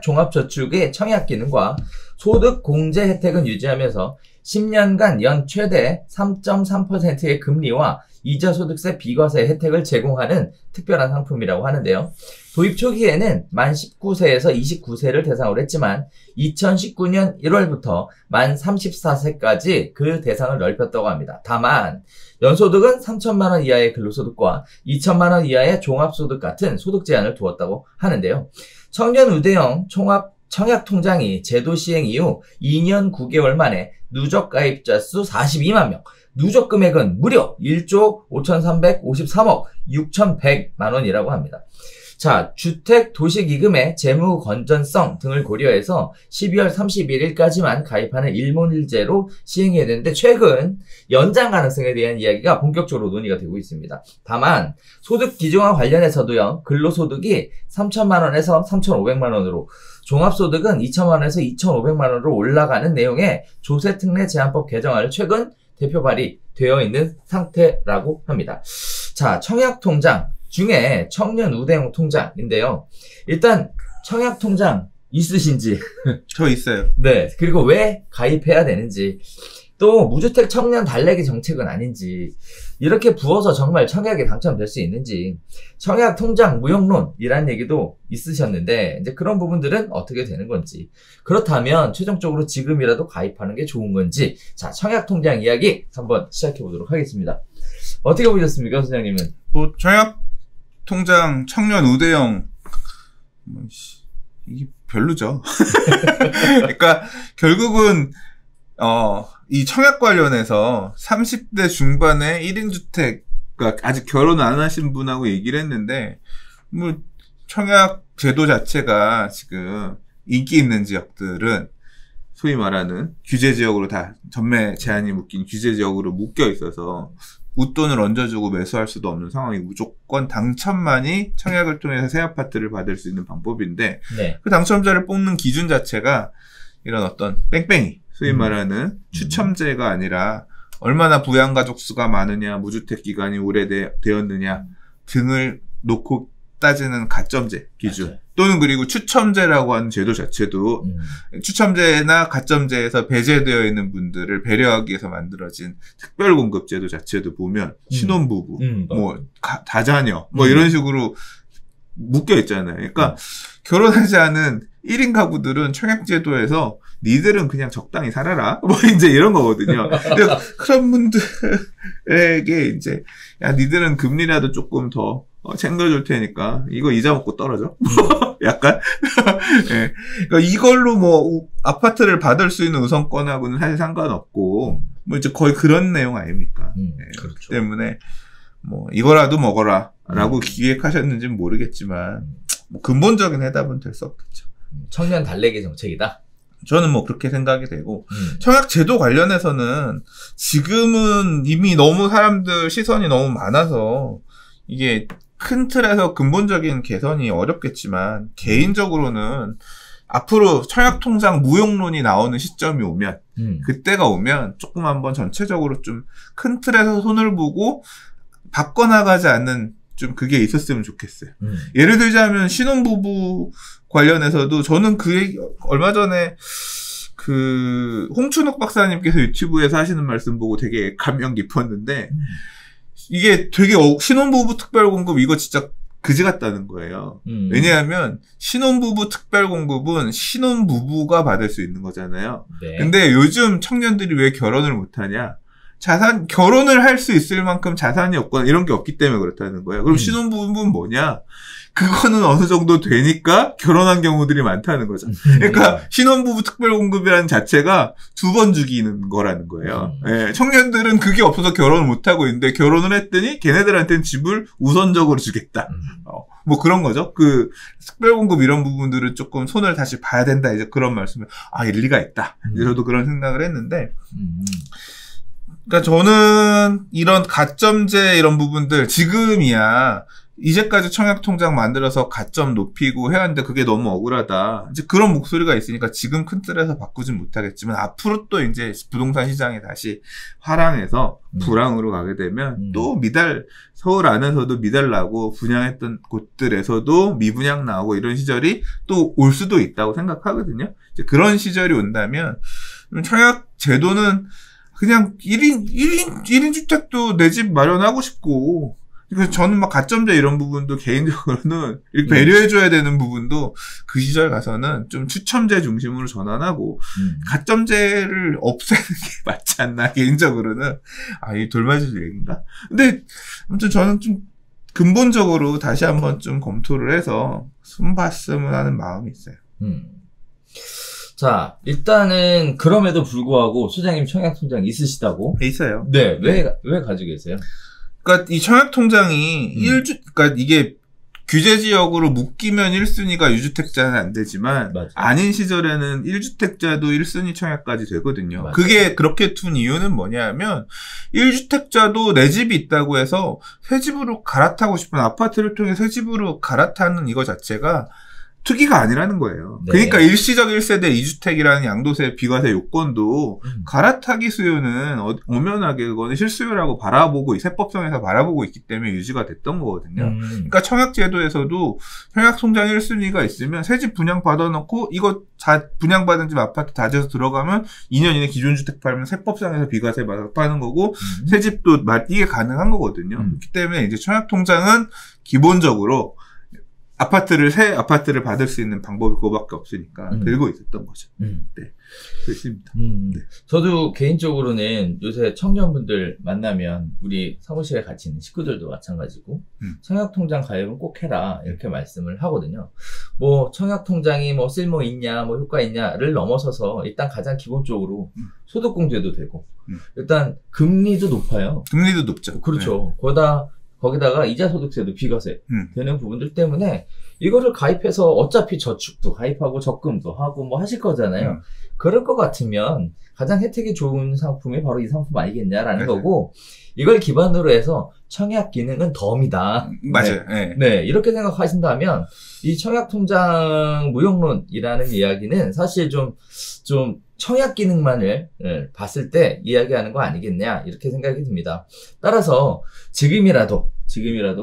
종합저축의 청약 기능과 소득 공제 혜택은 유지하면서 10년간 연 최대 3.3%의 금리와 이자 소득세 비과세 혜택을 제공하는 특별한 상품이라고 하는데요. 도입 초기에는 만 19세에서 29세를 대상으로 했지만 2019년 1월부터 만 34세까지 그 대상을 넓혔다고 합니다. 다만 연소득은 3천만 원 이하의 근로소득과 2천만 원 이하의 종합소득 같은 소득 제한을 두었다고 하는데요. 청년 우대형 청약통장이 제도 시행 이후 2년 9개월 만에 누적 가입자 수 42만 명, 누적 금액은 무려 1조 5,353억 6,100만 원이라고 합니다. 자, 주택 도시기금의 재무 건전성 등을 고려해서 12월 31일까지만 가입하는 일몰제로 시행해야 되는데 최근 연장 가능성에 대한 이야기가 본격적으로 논의가 되고 있습니다. 다만 소득 기준과 관련해서도요. 근로소득이 3천만 원에서 3,500만 원으로 종합소득은 2천만 원에서 2,500만 원으로 올라가는 내용의 조세특례 제한법 개정안을 최근 대표 발의되어 있는 상태라고 합니다. 자, 청약통장 중에 청년 우대형 통장인데요. 일단 청약통장 있으신지? 저 있어요. 네. 그리고 왜 가입해야 되는지, 또 무주택 청년 달래기 정책은 아닌지, 이렇게 부어서 정말 청약에 당첨될 수 있는지, 청약통장 무용론이라는 얘기도 있으셨는데 이제 그런 부분들은 어떻게 되는 건지, 그렇다면 최종적으로 지금이라도 가입하는 게 좋은 건지, 자, 청약통장 이야기 한번 시작해 보도록 하겠습니다. 어떻게 보셨습니까, 소장님은? 뭐 청약통장 청년 우대형 이게 별로죠. 그러니까 결국은 이 청약 관련해서 30대 중반에 1인 주택, 그러니까 아직 결혼 안 하신 분하고 얘기를 했는데, 뭐 청약 제도 자체가 지금 인기 있는 지역들은 소위 말하는 규제 지역으로 다 전매 제한이 묶인 규제 지역으로 묶여 있어서 웃돈을 얹어주고 매수할 수도 없는 상황이 무조건 당첨만이 청약을 통해서 새 아파트를 받을 수 있는 방법인데, 네. 그 당첨자를 뽑는 기준 자체가 이런 어떤 뺑뺑이, 소위 말하는 추첨제가 아니라 얼마나 부양가족 수가 많으냐, 무주택 기간이 오래되었느냐 등을 놓고 따지는 가점제 기준. 맞아요. 또는 그리고 추첨제라고 하는 제도 자체도 추첨제나 가점제에서 배제되어 있는 분들을 배려하기 위해서 만들어진 특별공급 제도 자체도 보면 신혼부부, 뭐 다자녀, 뭐 이런 식으로 묶여 있잖아요. 그러니까 결혼하지 않은 1인 가구들은 청약제도에서 니들은 그냥 적당히 살아라. 뭐 이제 이런 거거든요. 그런 분들에게 이제 야, 니들은 금리라도 조금 더 챙겨줄 테니까 이거 이자 먹고 떨어져. 약간. 네. 그러니까 이걸로 뭐 아파트를 받을 수 있는 우선권하고는 사실 상관없고 뭐 이제 거의 그런 내용 아닙니까? 네. 그렇죠. 때문에 뭐 이거라도 먹어라라고 기획하셨는지는 모르겠지만 뭐 근본적인 해답은 될 수 없겠죠. 청년 달래기 정책이다. 저는 뭐 그렇게 생각이 되고 청약 제도 관련해서는 지금은 이미 너무 사람들 시선이 너무 많아서 이게 큰 틀에서 근본적인 개선이 어렵겠지만 개인적으로는 앞으로 청약통장 무용론이 나오는 시점이 오면 그때가 오면 조금 한번 전체적으로 좀 큰 틀에서 손을 보고 바꿔나가지 않는 좀 그게 있었으면 좋겠어요. 예를 들자면 신혼부부 관련해서도 저는 그 얘기 얼마 전에 그 홍춘욱 박사님께서 유튜브에서 하시는 말씀 보고 되게 감명 깊었는데 이게 되게 신혼부부 특별공급 이거 진짜 그지 같다는 거예요. 왜냐하면 신혼부부 특별공급은 신혼부부가 받을 수 있는 거잖아요. 네. 근데 요즘 청년들이 왜 결혼을 못하냐? 결혼을 할 수 있을 만큼 자산이 없거나 이런 게 없기 때문에 그렇다는 거예요. 그럼 신혼부부는 뭐냐? 그거는 어느 정도 되니까 결혼한 경우들이 많다는 거죠. 그러니까 신혼부부 특별공급이라는 자체가 2번 죽이는 거라는 거예요. 예, 청년들은 그게 없어서 결혼을 못하고 있는데 결혼을 했더니 걔네들한테는 집을 우선적으로 주겠다. 뭐 그런 거죠. 그 특별공급 이런 부분들은 조금 손을 다시 봐야 된다. 이제 그런 말씀을 일리가 있다. 이제 저도 그런 생각을 했는데 그러니까 저는 이런 가점제 이런 부분들 지금이야 이제까지 청약통장 만들어서 가점 높이고 해야 하는데 그게 너무 억울하다. 이제 그런 목소리가 있으니까 지금 큰 틀에서 바꾸진 못하겠지만 앞으로 또 이제 부동산 시장이 다시 화랑해서 불황으로 가게 되면 또 미달 서울 안에서도 미달 나고 분양했던 곳들에서도 미분양 나오고 이런 시절이 또 올 수도 있다고 생각하거든요. 이제 그런 시절이 온다면 청약 제도는 그냥 1인 주택도 내 집 마련하고 싶고 그래서 저는 막 가점제 이런 부분도 개인적으로는 이렇게 배려해줘야 되는 부분도 그 시절 가서는 좀 추첨제 중심으로 전환하고 가점제를 없애는 게 맞지 않나 개인적으로는 이 돌맞을 얘기인가? 근데 아무튼 저는 좀 근본적으로 다시 한번 좀 검토를 해서 손봤으면 하는 마음이 있어요. 자, 일단은 그럼에도 불구하고 소장님 청약통장 있으시다고? 있어요. 네, 왜 가지고 계세요? 그러니까 이 청약통장이 그러니까 이게 규제 지역으로 묶이면 1순위가 유주택자는 안 되지만 맞아요. 아닌 시절에는 1주택자도 1순위 청약까지 되거든요. 맞아요. 그게 그렇게 둔 이유는 뭐냐면 1주택자도 내 집이 있다고 해서 새 집으로 갈아타고 싶은 아파트를 통해 새 집으로 갈아타는 이거 자체가 투기가 아니라는 거예요. 네. 그러니까 일시적 1세대 2주택이라는 양도세 비과세 요건도 갈아타기 수요는 엄연하게 그거는 실수요라고 바라보고 세법성에서 바라보고 있기 때문에 유지가 됐던 거거든요. 그러니까 청약제도에서도 청약통장 1순위가 있으면 새 집 분양 받아놓고 이거 분양받은 집 아파트 다져서 들어가면 2년 이내 기존 주택 팔면 세법상에서 비과세 받아서 파는 거고 새 집도 이게 가능한 거거든요. 그렇기 때문에 이제 청약통장은 기본적으로 새 아파트를 받을 수 있는 방법이 그거밖에 없으니까 들고 있었던 거죠. 네. 그렇습니다. 네. 저도 개인적으로는 요새 청년분들 만나면 우리 사무실에 같이 있는 식구들도 마찬가지고 청약통장 가입은 꼭 해라 이렇게 말씀을 하거든요. 뭐 청약통장이 뭐 쓸모 있냐 뭐 효과 있냐를 넘어서서 일단 가장 기본적으로 소득공제도 되고 일단 금리도 높아요. 금리도 높죠. 그렇죠. 네. 거기다가 이자소득세도 비과세 되는 부분들 때문에 이거를 가입해서 어차피 저축도 가입하고 적금도 하고 뭐 하실 거잖아요. 그럴 것 같으면 가장 혜택이 좋은 상품이 바로 이 상품 아니겠냐라는 거고 이걸 기반으로 해서 청약 기능은 덤이다. 맞아요. 네, 이렇게 생각하신다면 이 청약통장 무용론이라는 이야기는 사실 좀 청약 기능만을 봤을 때 이야기하는 거 아니겠냐 이렇게 생각이 듭니다. 따라서 지금이라도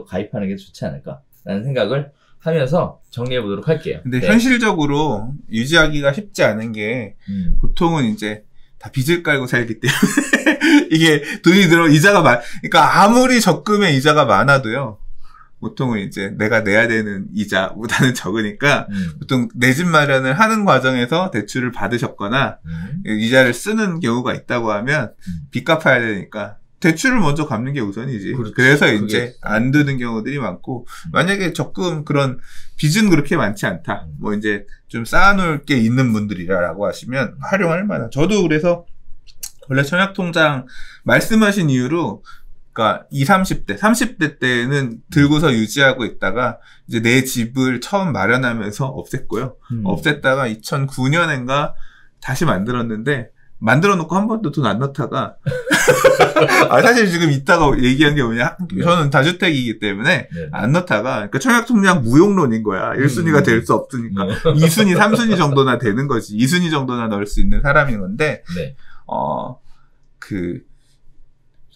가입하는 게 좋지 않을까라는 생각을 하면서 정리해 보도록 할게요. 근데 현실적으로 유지하기가 쉽지 않은 게 보통은 이제 다 빚을 깔고 살기 때문에 이게 돈이 그러니까 아무리 적금의 이자가 많아도요. 보통은 이제 내가 내야 되는 이자보다는 적으니까 보통 내 집 마련을 하는 과정에서 대출을 받으셨거나 이자를 쓰는 경우가 있다고 하면 빚 갚아야 되니까 대출을 먼저 갚는 게 우선이지. 그렇지. 그래서 이제 안 드는 경우들이 많고 만약에 적금 그런 빚은 그렇게 많지 않다. 뭐 이제 좀 쌓아놓을 게 있는 분들이라고 하시면 활용할 만한. 저도 그래서 원래 청약통장 말씀하신 이유로 그러니까 30대 30대 때는 들고서 유지하고 있다가 이제 내 집을 처음 마련하면서 없앴고요. 없앴다가 2009년인가 다시 만들었는데 만들어 놓고 한 번도 돈 안 넣다가 사실 지금 이따가 얘기한 게 뭐냐 저는 다주택이기 때문에 안 넣다가 그러니까 청약통장 무용론인 거야. 1순위가 될 수 없으니까 2순위 3순위 정도나 되는 거지. 2순위 정도나 넣을 수 있는 사람인 건데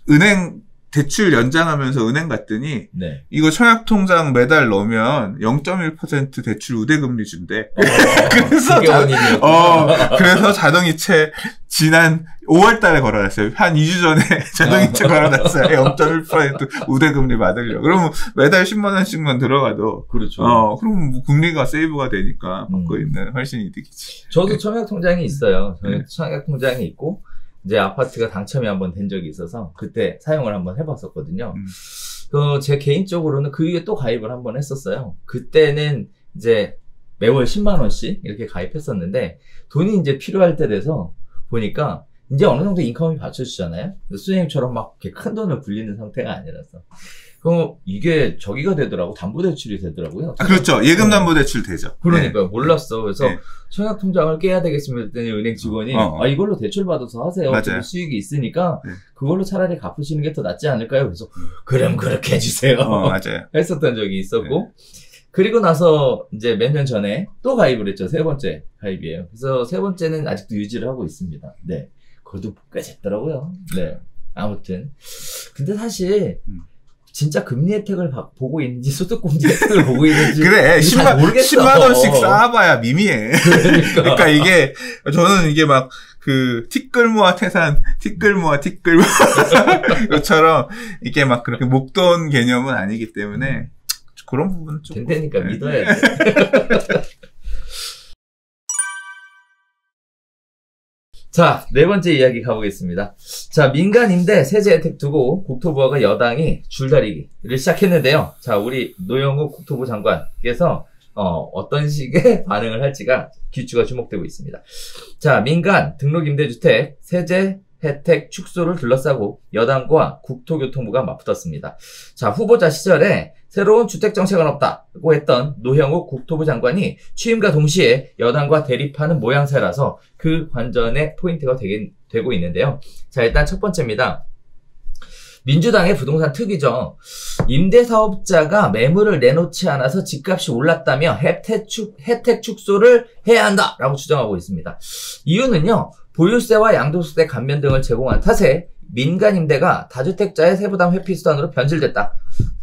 은행 대출 연장하면서 은행 갔더니 이거 청약통장 매달 넣으면 0.1% 대출 우대금리 준대. 그래서 자동이체 지난 5월 달에 걸어놨어요. 한 2주 전에 자동이체 걸어놨어요. 0.1% 우대금리 받으려고. 그러면 매달 10만 원씩만 들어가도 그렇죠. 그럼 뭐 금리가 세이브가 되니까 받고 있는 훨씬 이득이지. 저도 청약통장이 있어요. 청약통장이 있고 이제 아파트가 당첨이 한번 된 적이 있어서 그때 사용을 한번 해봤었거든요. 제 개인적으로는 그 위에 또 가입을 한번 했었어요. 그때는 이제 매월 10만 원씩 이렇게 가입했었는데 돈이 이제 필요할 때 돼서 보니까 이제 어느 정도 인컴이 받쳐주잖아요. 수행처럼 막 이렇게 큰 돈을 굴리는 상태가 아니라서 그럼 이게 저기가 되더라고. 담보대출이 되더라고요. 그렇죠. 예금담보대출 되죠. 그러니까요. 몰랐어. 그래서 청약통장을 깨야 되겠습니다 했더니 은행 직원이 이걸로 대출 받아서 하세요. 맞아요. 수익이 있으니까 그걸로 차라리 갚으시는 게 더 낫지 않을까요? 그래서 그럼 그렇게 해주세요. 맞아요. 했었던 적이 있었고 그리고 나서 이제 몇 년 전에 또 가입을 했죠. 세 번째 가입이에요. 그래서 세 번째는 아직도 유지를 하고 있습니다. 네. 그것도 꽤 됐더라고요. 네. 아무튼. 근데 사실, 진짜 금리 혜택을 보고 있는지, 소득공제 혜택을 보고 있는지. 그래, 10만 원씩 쌓아봐야 미미해. 그러니까 이게, 저는 이게 막, 티끌모아 태산, 티끌모아, 이것처럼, 이게 막 그렇게 목돈 개념은 아니기 때문에, 그런 부분은 좀. 된다니까 믿어야 돼. 자, 네 번째 이야기 가보겠습니다. 자, 민간 임대 세제 혜택 두고 국토부와 여당이 줄다리기를 시작했는데요. 자, 우리 노영욱 국토부 장관께서 어떤 식의 반응을 할지가 귀추가 주목되고 있습니다. 자, 민간 등록 임대주택 세제 혜택 축소를 둘러싸고 여당과 국토교통부가 맞붙었습니다. 자, 후보자 시절에 새로운 주택정책은 없다고 했던 노형욱 국토부 장관이 취임과 동시에 여당과 대립하는 모양새라서 그 관전의 포인트가 되고 있는데요. 자, 일단 첫 번째입니다. 민주당의 부동산 특위죠. 임대사업자가 매물을 내놓지 않아서 집값이 올랐다며 혜택 축소를 해야 한다라고 주장하고 있습니다. 이유는요. 보유세와 양도세 감면 등을 제공한 탓에 민간 임대가 다주택자의 세부담 회피 수단으로 변질됐다.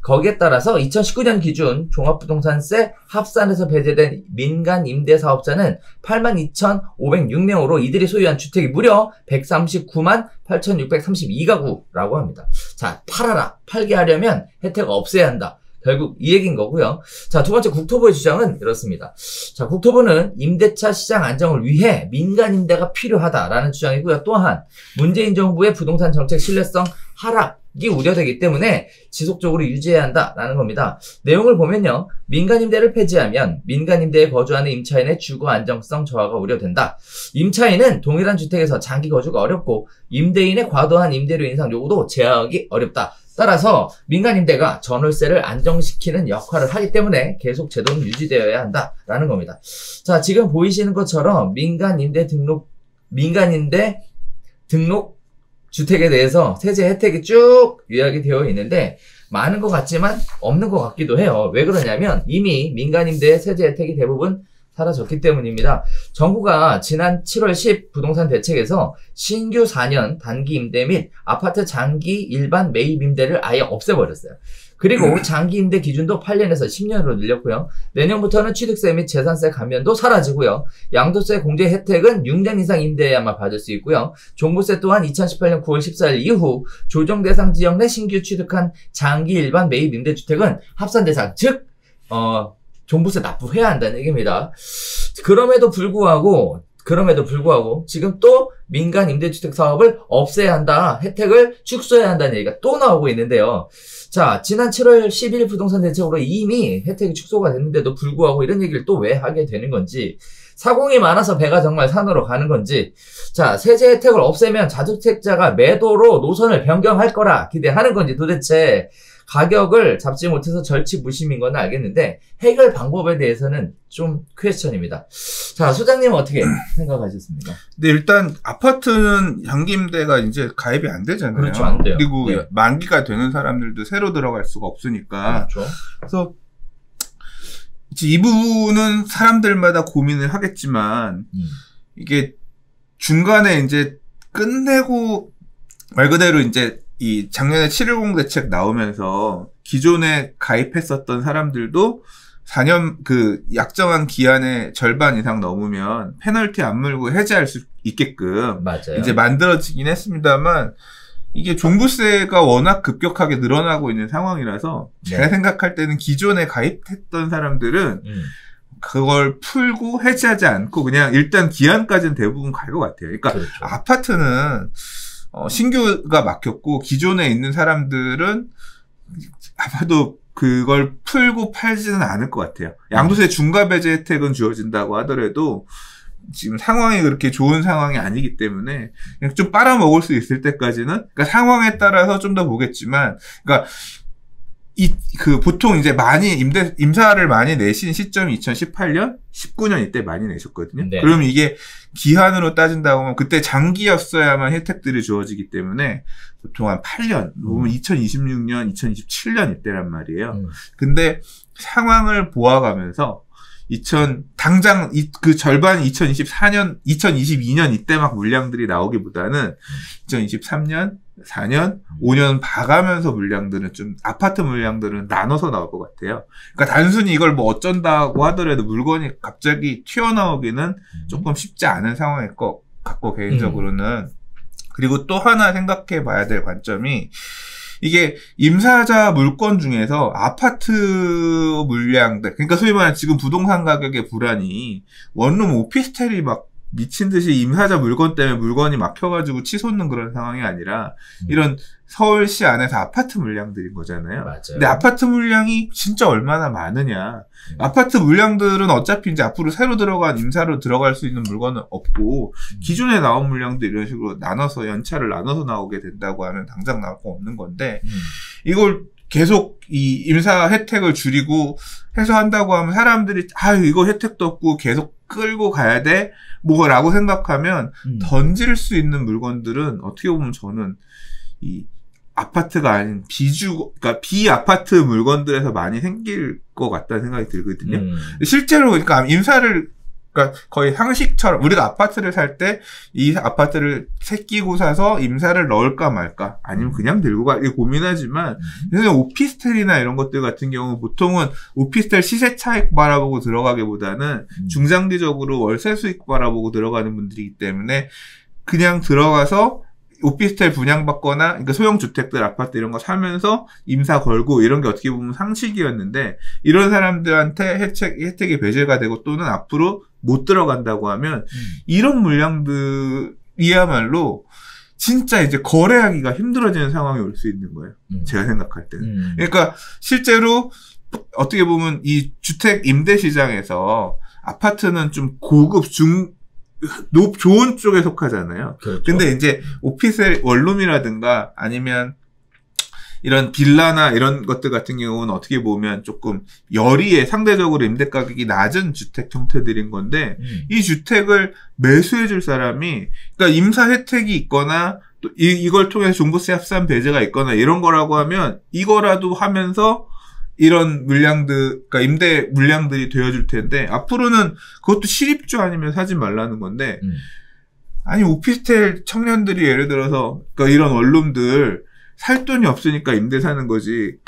거기에 따라서 2019년 기준 종합부동산세 합산에서 배제된 민간 임대 사업자는 82,506명으로 이들이 소유한 주택이 무려 139만 8,632가구라고 합니다. 자, 팔게 하려면 혜택을 없애야 한다. 결국 이 얘기인 거고요. 자, 두 번째 국토부의 주장은 이렇습니다. 자, 국토부는 임대차 시장 안정을 위해 민간 임대가 필요하다라는 주장이고요. 또한 문재인 정부의 부동산 정책 신뢰성 하락이 우려되기 때문에 지속적으로 유지해야 한다라는 겁니다. 내용을 보면요. 민간 임대를 폐지하면 민간 임대에 거주하는 임차인의 주거 안정성 저하가 우려된다. 임차인은 동일한 주택에서 장기 거주가 어렵고 임대인의 과도한 임대료 인상 요구도 제어하기 어렵다. 따라서 민간 임대가 전월세를 안정시키는 역할을 하기 때문에 계속 제도는 유지되어야 한다라는 겁니다. 자, 지금 보이시는 것처럼 민간 임대 등록 주택에 대해서 세제 혜택이 쭉 요약이 되어 있는데 많은 것 같지만 없는 것 같기도 해요. 왜 그러냐면 이미 민간 임대 세제 혜택이 대부분 사라졌기 때문입니다. 정부가 지난 7월 10 부동산 대책에서 신규 4년 단기 임대 및 아파트 장기 일반 매입 임대를 아예 없애버렸어요. 그리고 장기 임대 기준도 8년에서 10년으로 늘렸고요. 내년부터는 취득세 및 재산세 감면도 사라지고요. 양도세 공제 혜택은 6년 이상 임대해야만 받을 수 있고요. 종부세 또한 2018년 9월 14일 이후 조정 대상 지역 내 신규 취득한 장기 일반 매입 임대주택은 합산 대상, 즉 종부세 납부해야 한다는 얘기입니다. 그럼에도 불구하고 지금 또 민간 임대주택 사업을 없애야 한다, 혜택을 축소해야 한다는 얘기가 또 나오고 있는데요. 자, 지난 7월 10일 부동산 대책으로 이미 혜택이 축소가 됐는데도 불구하고 이런 얘기를 또 왜 하게 되는 건지, 사공이 많아서 배가 정말 산으로 가는 건지, 자, 세제 혜택을 없애면 자주택자가 매도로 노선을 변경할 거라 기대하는 건지, 도대체 가격을 잡지 못해서 절치부심인 건 알겠는데 해결 방법에 대해서는 좀 퀘스천입니다. 자, 소장님은 어떻게 생각하셨습니까? 네, 일단 아파트는 장기임대가 이제 가입이 안 되잖아요. 그렇죠, 안 돼요. 그리고 만기가 되는 사람들도 새로 들어갈 수가 없으니까. 그렇죠. 그래서 이 부분은 사람들마다 고민을 하겠지만 이게 중간에 이제 끝내고 말 그대로 이제 이 작년에 710 대책 나오면서 기존에 가입했었던 사람들도 4년 약정한 기한의 절반 이상 넘으면 페널티 안 물고 해지할 수 있게끔 맞아요. 이제 만들어지긴 했습니다만 이게 종부세가 워낙 급격하게 늘어나고 있는 상황이라서 제가 생각할 때는 기존에 가입했던 사람들은 그걸 풀고 해지하지 않고 그냥 일단 기한까지는 대부분 갈 것 같아요. 그러니까 그렇죠. 아파트는 신규가 막혔고 기존에 있는 사람들은 아마도 그걸 풀고 팔지는 않을 것 같아요. 양도세 중과 배제 혜택은 주어진다고 하더라도 지금 상황이 그렇게 좋은 상황이 아니기 때문에 그냥 좀 빨아먹을 수 있을 때까지는, 그러니까 상황에 따라서 좀 더 보겠지만, 그러니까 보통 이제 많이 임사를 많이 내신 시점이 2018년, 19년 이때 많이 내셨거든요. 네. 그러면 이게 기한으로 따진다고 하면 그때 장기였어야만 혜택들이 주어지기 때문에 보통 한 8년, 보면 2026년, 2027년 이때란 말이에요. 근데 상황을 보아가면서 당장 그 절반이 2024년, 2022년 이때 막 물량들이 나오기보다는 2023년, 4년, 5년 봐가면서 물량들은 좀, 아파트 물량들은 나눠서 나올 것 같아요. 그러니까 단순히 이걸 뭐 어쩐다고 하더라도 물건이 갑자기 튀어나오기는 조금 쉽지 않은 상황일 것 같고, 개인적으로는. 그리고 또 하나 생각해 봐야 될 관점이, 이게 임사자 물건 중에서 아파트 물량들, 그러니까 소위 말하는 지금 부동산 가격의 불안이 원룸 오피스텔이 막 미친 듯이 임사자 물건 때문에 물건이 막혀가지고 치솟는 그런 상황이 아니라 이런 서울시 안에서 아파트 물량들인 거잖아요. 맞아요. 근데 아파트 물량이 진짜 얼마나 많으냐. 아파트 물량들은 어차피 이제 앞으로 새로 들어간 임사로 들어갈 수 있는 물건은 없고 기존에 나온 물량도 이런 식으로 나눠서 연차를 나눠서 나오게 된다고 하면 당장 나올 거 없는 건데 이걸 계속 이 임사 혜택을 줄이고 해서 한다고 하면 사람들이 이거 혜택도 없고 계속 끌고 가야 돼 뭐라고 생각하면 던질 수 있는 물건들은 어떻게 보면 저는 이 아파트가 아닌 그러니까 비아파트 물건들에서 많이 생길 것 같다는 생각이 들거든요. 실제로 그러니까 그러니까 거의 상식처럼 우리가 아파트를 살 때 이 아파트를 새끼고 사서 임사를 넣을까 말까 아니면 그냥 들고 가 이렇게 고민하지만 그래서 오피스텔이나 이런 것들 같은 경우 보통은 오피스텔 시세 차익 바라보고 들어가기보다는 중장기적으로 월세 수익 바라보고 들어가는 분들이기 때문에 그냥 들어가서 오피스텔 분양받거나, 그러니까 소형주택들, 아파트 이런 거 사면서 임사 걸고 이런 게 어떻게 보면 상식이었는데, 이런 사람들한테 혜택이 배제가 되고 또는 앞으로 못 들어간다고 하면, 이런 물량들이야말로 진짜 이제 거래하기가 힘들어지는 상황이 올 수 있는 거예요. 제가 생각할 때는. 그러니까 실제로 어떻게 보면 이 주택 임대 시장에서 아파트는 좀 고급, 좋은 쪽에 속하잖아요. 그렇죠. 근데 이제 오피스텔 원룸이라든가 아니면 이런 빌라나 이런 것들 같은 경우는 어떻게 보면 조금 열이에 상대적으로 임대 가격이 낮은 주택 형태들인 건데 이 주택을 매수해 줄 사람이 그러니까 임사 혜택이 있거나 또 이걸 통해서 종부세 합산 배제가 있거나 이런 거라고 하면 이거라도 하면서 이런 물량들, 그러니까 임대 물량들이 되어줄 텐데, 앞으로는 그것도 실입주 아니면 사지 말라는 건데, 아니, 오피스텔 청년들이 예를 들어서, 그러니까 이런 원룸들, 살 돈이 없으니까 임대 사는 거지,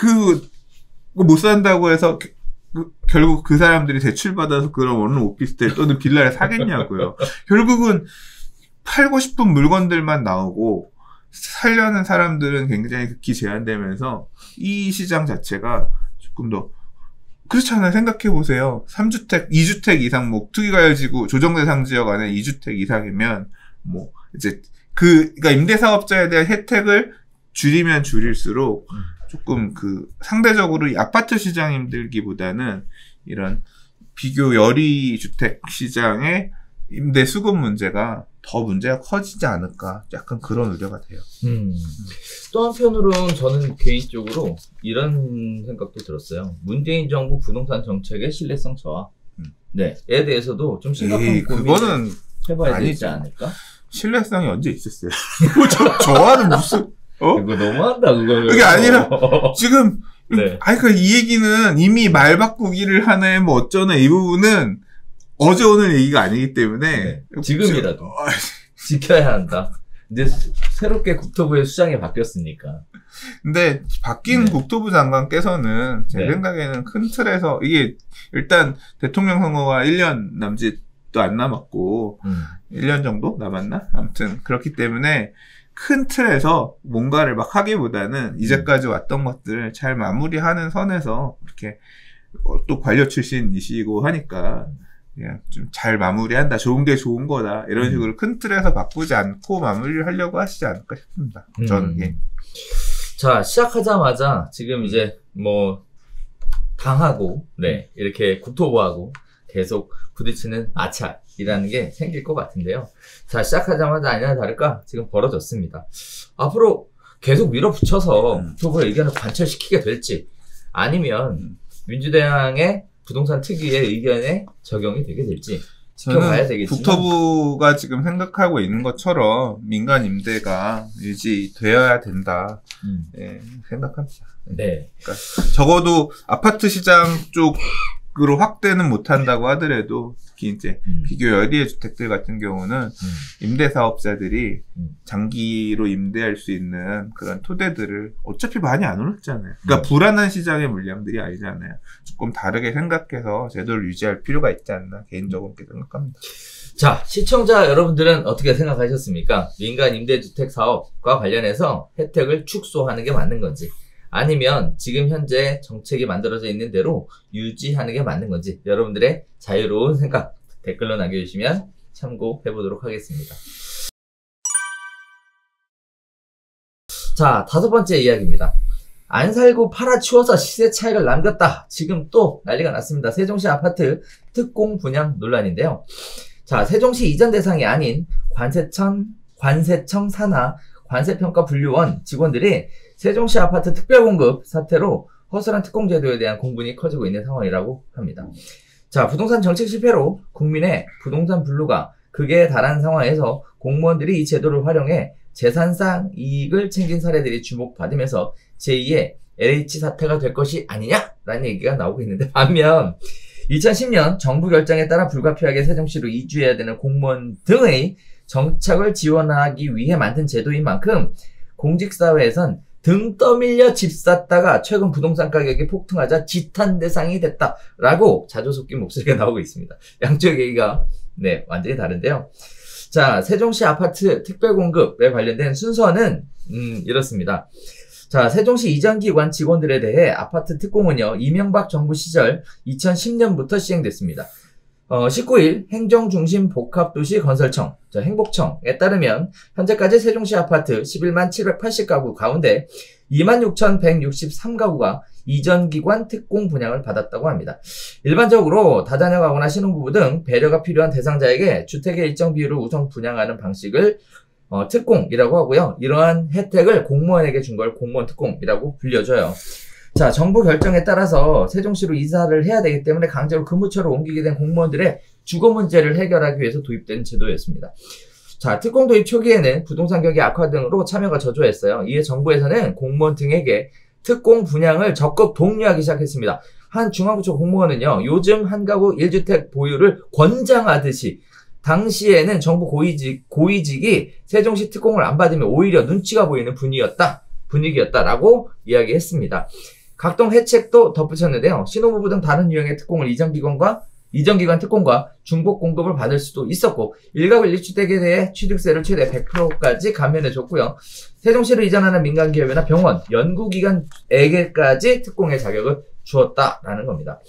못 산다고 해서, 결국 그 사람들이 대출받아서 그런 원룸 오피스텔 또는 빌라를 사겠냐고요. 결국은 팔고 싶은 물건들만 나오고, 살려는 사람들은 굉장히 극히 제한되면서, 이 시장 자체가 조금 더 그렇잖아요. 생각해보세요. 3주택, 2주택 이상, 투기과열지구, 조정대상 지역 안에 2주택 이상이면, 이제, 그러니까 임대사업자에 대한 혜택을 줄이면 줄일수록, 조금 상대적으로 이 아파트 시장 힘들기보다는, 이런 비교 열이 주택 시장의 임대 수급 문제가 더 문제가 커지지 않을까. 약간 그런 우려가 돼요. 또 한편으로는 저는 개인적으로 이런 생각도 들었어요. 문재인 정부 부동산 정책의 신뢰성 저하. 네. 에 대해서도 좀 심각한 그거는 해봐야 되지 않을까? 신뢰성이 언제 있었어요? 저하는 무슨, 이거 너무한다, 그거는. 그게 아니라, 지금, 네. 이 얘기는 이미 말 바꾸기를 하네, 어쩌네, 이 부분은 어제 오늘 얘기가 아니기 때문에. 네. 지금이라도. 지켜야 한다. 이제 새롭게 국토부의 수장이 바뀌었으니까. 근데 바뀐 국토부 장관께서는 제 생각에는 큰 틀에서 이게 일단 대통령 선거가 1년 남짓도 안 남았고 1년 정도 남았나? 아무튼 그렇기 때문에 큰 틀에서 뭔가를 막 하기보다는 이제까지 왔던 것들을 잘 마무리하는 선에서 이렇게 또 관료 출신이시고 하니까 그냥 좀 잘 마무리한다. 좋은 게 좋은 거다. 이런 식으로 큰 틀에서 바꾸지 않고 마무리를 하려고 하시지 않을까 싶습니다. 저는. 예. 자, 시작하자마자 지금 이제 당하고 이렇게 국토부하고 계속 부딪히는 마찰이라는 게 생길 것 같은데요. 자, 시작하자마자 아니나 다를까 지금 벌어졌습니다. 앞으로 계속 밀어붙여서 국토부의 의견을 관철시키게 될지 아니면 민주당의 부동산 특위의 의견에 적용이 되게 될지 지켜봐야 되겠지만 국토부가 지금 생각하고 있는 것처럼 민간 임대가 유지되어야 된다. 네, 생각합니다. 네. 그러니까 적어도 아파트 시장 쪽으로 확대는 못한다고 하더라도 특히 이제 비교 열의의 주택들 같은 경우는 임대사업자들이 장기로 임대할 수 있는 그런 토대들을 어차피 많이 안 올랐잖아요. 그러니까 불안한 시장의 물량들이 아니잖아요. 조금 다르게 생각해서 제도를 유지할 필요가 있지 않나 개인적으로 그렇게 생각합니다. 자, 시청자 여러분들은 어떻게 생각하셨습니까? 민간 임대주택 사업과 관련해서 혜택을 축소하는 게 맞는 건지 아니면 지금 현재 정책이 만들어져 있는 대로 유지하는 게 맞는 건지 여러분들의 자유로운 생각 댓글로 남겨주시면 참고해 보도록 하겠습니다. 자, 5번째 이야기입니다. 안 살고 팔아치워서 시세 차익을 남겼다. 지금 또 난리가 났습니다. 세종시 아파트 특공 분양 논란인데요. 자, 세종시 이전 대상이 아닌 관세청 산하 관세평가분류원 직원들이 세종시 아파트 특별공급 사태로 허술한 특공제도에 대한 공분이 커지고 있는 상황이라고 합니다. 자, 부동산 정책 실패로 국민의 부동산 분류가 극에 달한 상황에서 공무원들이 이 제도를 활용해 재산상 이익을 챙긴 사례들이 주목받으면서 제2의 LH 사태가 될 것이 아니냐라는 얘기가 나오고 있는데 반면 2010년 정부 결정에 따라 불가피하게 세종시로 이주해야 되는 공무원 등의 정착을 지원하기 위해 만든 제도인 만큼 공직사회에선 등 떠밀려 집 샀다가 최근 부동산 가격이 폭등하자 지탄 대상이 됐다라고 자주 섞인 목소리가 나오고 있습니다. 양쪽 얘기가 네 완전히 다른데요. 자, 세종시 아파트 특별공급에 관련된 순서는 이렇습니다. 자, 세종시 이전기관 직원들에 대해 아파트 특공은요, 이명박 정부 시절 2010년부터 시행됐습니다. 19일 행정중심복합도시 건설청, 행복청에 따르면 현재까지 세종시 아파트 11만 780가구 가운데 26,163가구가 이전기관 특공 분양을 받았다고 합니다. 일반적으로 다자녀가구나 신혼부부 등 배려가 필요한 대상자에게 주택의 일정 비율을 우선 분양하는 방식을 특공이라고 하고요. 이러한 혜택을 공무원에게 준 걸 공무원 특공이라고 불려줘요. 자, 정부 결정에 따라서 세종시로 이사를 해야 되기 때문에 강제로 근무처로 옮기게 된 공무원들의 주거 문제를 해결하기 위해서 도입된 제도였습니다. 자, 특공 도입 초기에는 부동산 경기 악화 등으로 참여가 저조했어요. 이에 정부에서는 공무원 등에게 특공 분양을 적극 독려하기 시작했습니다. 한 중앙부처 공무원은요, 요즘 한 가구 1주택 보유를 권장하듯이 당시에는 정부 고위직이 세종시 특공을 안 받으면 오히려 눈치가 보이는 분위기였다라고 이야기했습니다. 각종 혜택도 덧붙였는데요. 신혼부부 등 다른 유형의 특공을 이전기관 특공과 중복 공급을 받을 수도 있었고, 1가구 1주택에 대해 취득세를 최대 100%까지 감면해줬고요. 세종시로 이전하는 민간기업이나 병원, 연구기관에게까지 특공의 자격을 주었다라는 겁니다.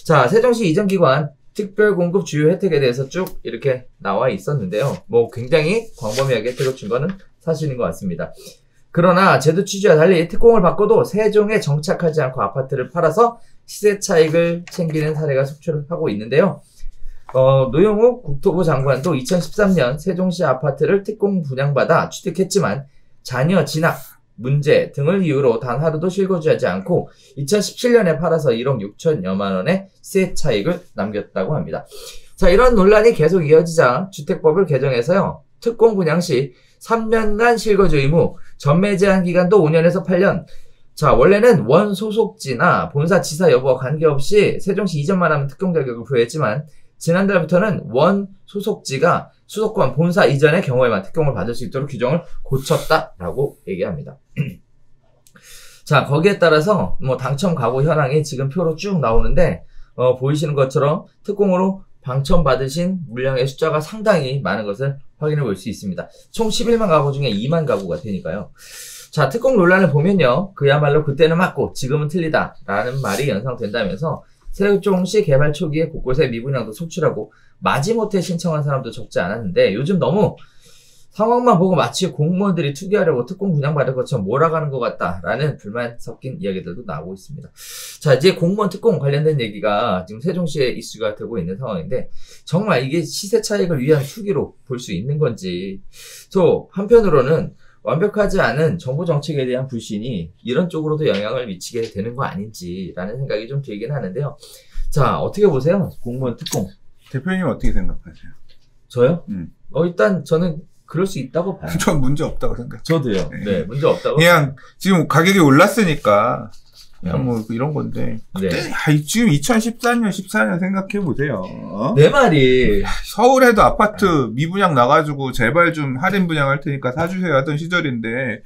자, 세종시 이전기관 특별공급 주요 혜택에 대해서 쭉 이렇게 나와 있었는데요. 굉장히 광범위하게 혜택을 준 거는 사실인 것 같습니다. 그러나 제도 취지와 달리 특공을 받고도 세종에 정착하지 않고 아파트를 팔아서 시세 차익을 챙기는 사례가 속출하고 있는데요. 노영욱 국토부 장관도 2013년 세종시 아파트를 특공 분양받아 취득했지만 자녀 진학 문제 등을 이유로 단 하루도 실거주하지 않고 2017년에 팔아서 1억 6천여만 원의 시세 차익을 남겼다고 합니다. 자, 이런 논란이 계속 이어지자 주택법을 개정해서요, 특공 분양 시 3년간 실거주 의무, 전매 제한 기간도 5년에서 8년. 자, 원래는 원 소속지나 본사 지사 여부와 관계없이 세종시 이전만 하면 특공 자격을 부여했지만 지난달부터는 원 소속지가 수도권 본사 이전의 경우에만 특공을 받을 수 있도록 규정을 고쳤다라고 얘기합니다. 자, 거기에 따라서 당첨 가구 현황이 지금 표로 쭉 나오는데 보이시는 것처럼 특공으로 당첨받으신 물량의 숫자가 상당히 많은 것을 확인해 볼 수 있습니다. 총 11만 가구 중에 2만 가구가 되니까요. 자, 특공 논란을 보면요, 그야말로 그때는 맞고 지금은 틀리다라는 말이 연상된다면서 세종시 개발 초기에 곳곳에 미분양도 속출하고 마지못해 신청한 사람도 적지 않았는데 요즘 너무 상황만 보고 마치 공무원들이 투기하려고 특공 분양받을 것처럼 몰아가는 것 같다라는 불만 섞인 이야기들도 나오고 있습니다. 자, 이제 공무원 특공 관련된 얘기가 지금 세종시에 이슈가 되고 있는 상황인데 정말 이게 시세 차익을 위한 투기로 볼 수 있는 건지, 또 한편으로는 완벽하지 않은 정부 정책에 대한 불신이 이런 쪽으로도 영향을 미치게 되는 거 아닌지라는 생각이 좀 들긴 하는데요. 자, 어떻게 보세요? 공무원 특공. 대표님 어떻게 생각하세요? 저요? 일단 저는 그럴 수 있다고 봐요. 전 문제 없다고 생각해요. 저도요. 네, 문제 없다고. 그냥 지금 가격이 올랐으니까 그냥 뭐 이런 건데. 네. 지금 2014년, 14년 생각해 보세요. 내 말이 서울에도 아파트 미분양 나가지고 제발 좀 할인 분양할 테니까 사주세요 하던 시절인데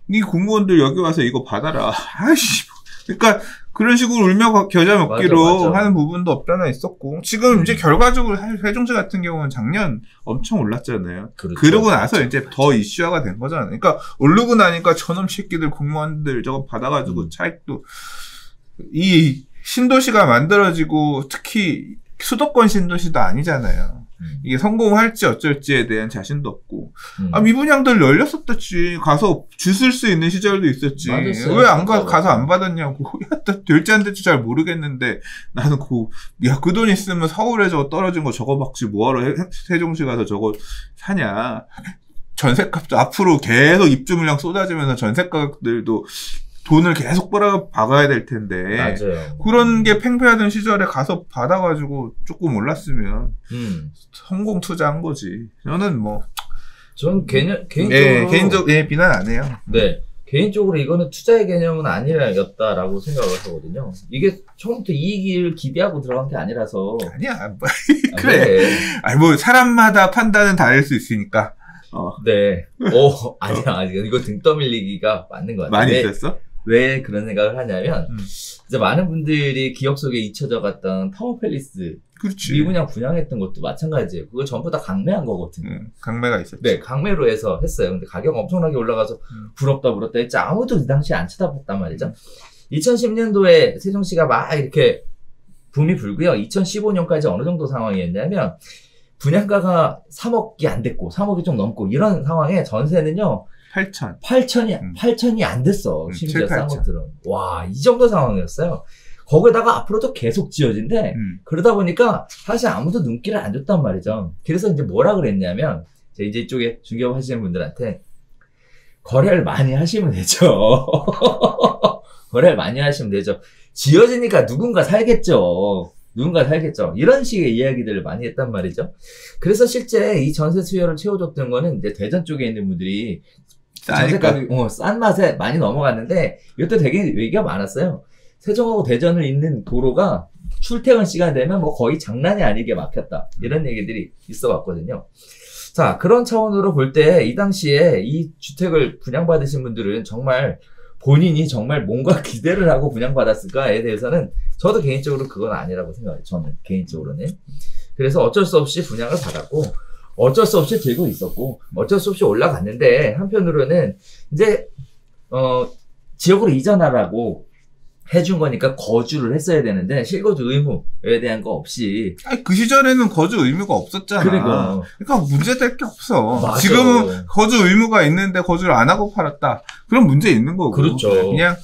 이 공무원들 여기 와서 이거 받아라. 아이씨. 그러니까 그런 식으로 울며 겨자 먹기로 맞아. 하는 부분도 없잖아 있었고 지금 이제 결과적으로 세종시 같은 경우는 작년 엄청 올랐잖아요. 그렇죠. 그러고 나서 이제 더 이슈화가 된 거잖아요. 그러니까 오르고 나니까 저놈 새끼들 공무원들 저거 받아가지고 차익도 이 신도시가 만들어지고 특히 수도권 신도시도 아니잖아요. 이게 성공할지 어쩔지에 대한 자신도 없고 미분양들 열렸었댔지. 가서 줄 쓸 수 있는 시절도 있었지. 왜 안 가서 안 받았냐고. 야, 될지 안 될지 잘 모르겠는데 나는 그 돈 있으면 서울에 저거 떨어진 거 저거 박지 뭐하러 세종시 가서 저거 사냐. 전셋값도 앞으로 계속 입주 물량 쏟아지면서 전셋 가격들도 돈을 계속 박아야 될 텐데. 맞아요. 그런 게 팽배하던 시절에 가서 받아가지고 조금 올랐으면 성공 투자한 거지. 저는 뭐. 전 개인적으로. 비난 안 해요. 네. 개인적으로 이거는 투자의 개념은 아니었다라고 생각을 하거든요. 이게 처음부터 이익을 기대하고 들어간 게 아니라서. 아니야. 그래. 아니, 뭐, 사람마다 판단은 다를 수 있으니까. 네. 아니야. 이거 등 떠밀리기가 맞는 것 같아요. 많이 있었어? 왜 그런 생각을 하냐면, 이제 많은 분들이 기억 속에 잊혀져 갔던 타워팰리스. 그렇지. 미분양 분양했던 것도 마찬가지예요. 그거 전부 다 강매한 거거든요. 강매가 있었지. 네, 강매로 해서 했어요. 근데 가격 엄청나게 올라가서 부럽다 했지. 아무도 이 당시에 안 쳐다봤단 말이죠. 2010년도에 세종시가 막 이렇게 붐이 불고요. 2015년까지 어느 정도 상황이었냐면, 분양가가 3억이 안 됐고, 3억이 좀 넘고, 이런 상황에 전세는요, 8천이 안 됐어. 심지어 싼 것들은. 와, 이 정도 상황이었어요. 거기다가 앞으로도 계속 지어진대. 그러다 보니까 사실 아무도 눈길을 안 줬단 말이죠. 그래서 이제 뭐라 그랬냐면, 이제 이쪽에 중개업 하시는 분들한테 거래를 많이 하시면 되죠. 거래를 많이 하시면 되죠. 지어지니까 누군가 살겠죠. 이런 식의 이야기들을 많이 했단 말이죠. 그래서 실제 이 전세 수요를 채워줬던 거는 이제 대전 쪽에 있는 분들이 전세가격이 싼 맛에 많이 넘어갔는데 이것도 되게 얘기가 많았어요. 세종하고 대전을 잇는 도로가 출퇴근 시간 되면 뭐 거의 장난이 아니게 막혔다. 이런 얘기들이 있어 왔거든요. 자, 그런 차원으로 볼 때 이 당시에 이 주택을 분양받으신 분들은 정말 본인이 정말 뭔가 기대를 하고 분양받았을까에 대해서는 저도 개인적으로 그건 아니라고 생각해요. 저는 개인적으로는. 그래서 어쩔 수 없이 분양을 받았고 어쩔 수 없이 들고 있었고 어쩔 수 없이 올라갔는데 한편으로는 이제 지역으로 이전하라고 해준 거니까 거주를 했어야 되는데 실거주 의무에 대한 거 없이 그 시절에는 거주 의무가 없었잖아. 그러니까 문제될 게 없어. 맞아. 지금은 거주 의무가 있는데 거주를 안 하고 팔았다. 그럼 문제 있는 거고. 그렇죠. 그냥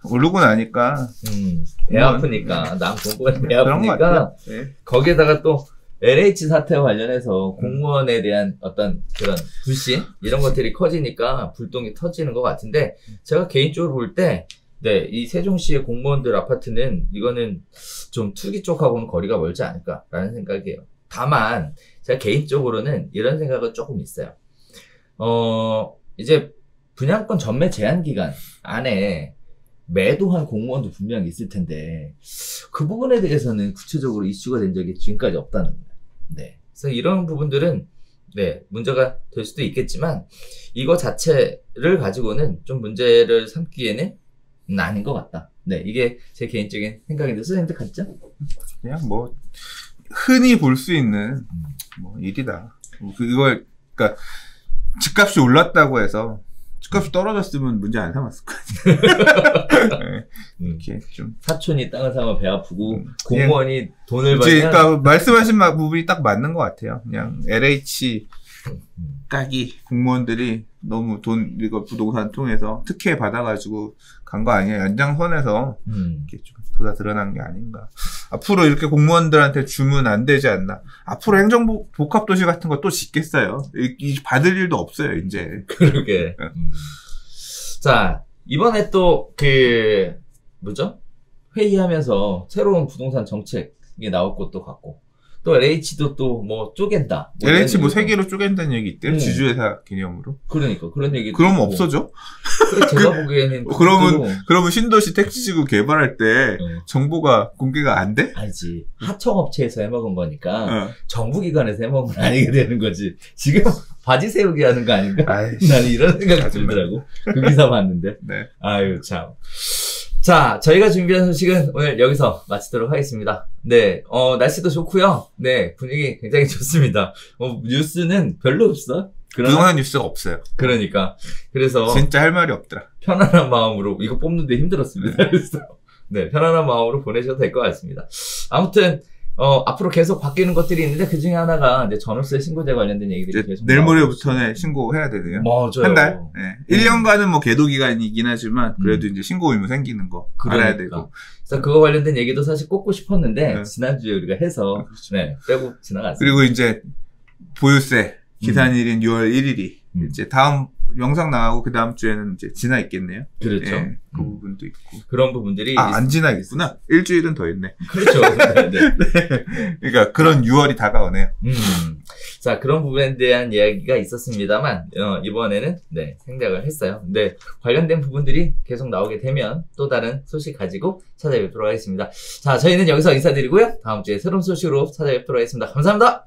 오르고 나니까 배 아프니까 남 공무원이 배 아프니까 네. 거기에다가 또 LH 사태와 관련해서 공무원에 대한 어떤 그런 불신 이런 것들이 커지니까 불똥이 터지는 것 같은데 제가 개인적으로 볼 때 네, 이 세종시의 공무원들 아파트는 이거는 좀 투기 쪽하고는 거리가 멀지 않을까라는 생각이에요. 다만 제가 개인적으로는 이런 생각은 조금 있어요. 이제 분양권 전매 제한 기간 안에 매도한 공무원도 분명히 있을 텐데 그 부분에 대해서는 구체적으로 이슈가 된 적이 지금까지 없다는 거예요. 네, 그래서 이런 부분들은 네 문제가 될 수도 있겠지만 이거 자체를 가지고는 좀 문제를 삼기에는 아닌 것 같다. 네, 이게 제 개인적인 생각인데 선생님들 같죠? 그냥 뭐 흔히 볼 수 있는 뭐 일이다. 이걸 그러니까 집값이 올랐다고 해서 집값이 떨어졌으면 문제 안 삼았을 거 아니에요. 네, 이렇게 좀 사촌이 땅을 사면 배 아프고 공무원이 돈을 벌면 그러니까 말씀하신 부분이 딱 맞는 것 같아요. 그냥 LH 까기 공무원들이 너무 이거 부동산 통해서 특혜 받아가지고 간 거 아니야. 연장선에서 이렇게 좀 보다 드러난 게 아닌가. 앞으로 이렇게 공무원들한테 주면 안 되지 않나. 앞으로 행정복합도시 같은 거 또 짓겠어요. 받을 일도 없어요, 이제. 그러게. 자, 이번에 또 뭐죠? 회의하면서 새로운 부동산 정책이 나올 것도 같고, 또 LH도 또 뭐 쪼갠다. LH 뭐 3개로 쪼갠다는 얘기 있대요? 지주회사 개념으로? 그러니까, 그런 얘기. 그러면 없어져? 제가 보기에는. 그러면 신도시 택지지구 개발할 때 정보가 공개가 안 돼? 알지. 하청업체에서 해먹은 거니까, 정부기관에서 해먹은 건 아니게 되는 거지. 지금 바지 세우기 하는 거 아닌가? 나는 이런 생각이 들더라고. 그 기사 봤는데. 네. 아유, 참. 자, 저희가 준비한 소식은 오늘 여기서 마치도록 하겠습니다. 네, 날씨도 좋고요. 네, 분위기 굉장히 좋습니다. 뉴스는 별로 없어. 부동산 뉴스가 없어요. 그러니까. 그래서. 진짜 할 말이 없더라. 편안한 마음으로, 이거 뽑는데 힘들었습니다. 그래서. 네, 편안한 마음으로 보내셔도 될 것 같습니다. 아무튼, 앞으로 계속 바뀌는 것들이 있는데, 그 중에 하나가, 이제 전월세 신고제 관련된 얘기들이 계속. 내일 모레부터는 신고해야 되네요. 맞아요. 한 달? 네. 1년간은 뭐 계도 기간이긴 하지만, 그래도 이제 신고 의무 생기는 거. 알아야 되고. 그래서 그거 관련된 얘기도 사실 꼽고 싶었는데, 지난주에 우리가 해서, 그렇죠. 네, 빼고 지나갔습니다. 그리고 이제, 보유세, 기산일인 6월 1일이, 이제 다음, 영상 나가고 그 다음 주에는 이제 지나 있겠네요. 그렇죠. 네, 그 부분도 있고. 그런 부분들이. 안 지나 있구나. 일주일은 더 있네. 그렇죠. 네, 네. 그러니까 그런 6월이 다가오네요. 자, 그런 부분에 대한 이야기가 있었습니다만, 이번에는, 네, 생략을 했어요. 네, 관련된 부분들이 계속 나오게 되면 또 다른 소식 가지고 찾아뵙도록 하겠습니다. 자, 저희는 여기서 인사드리고요. 다음 주에 새로운 소식으로 찾아뵙도록 하겠습니다. 감사합니다.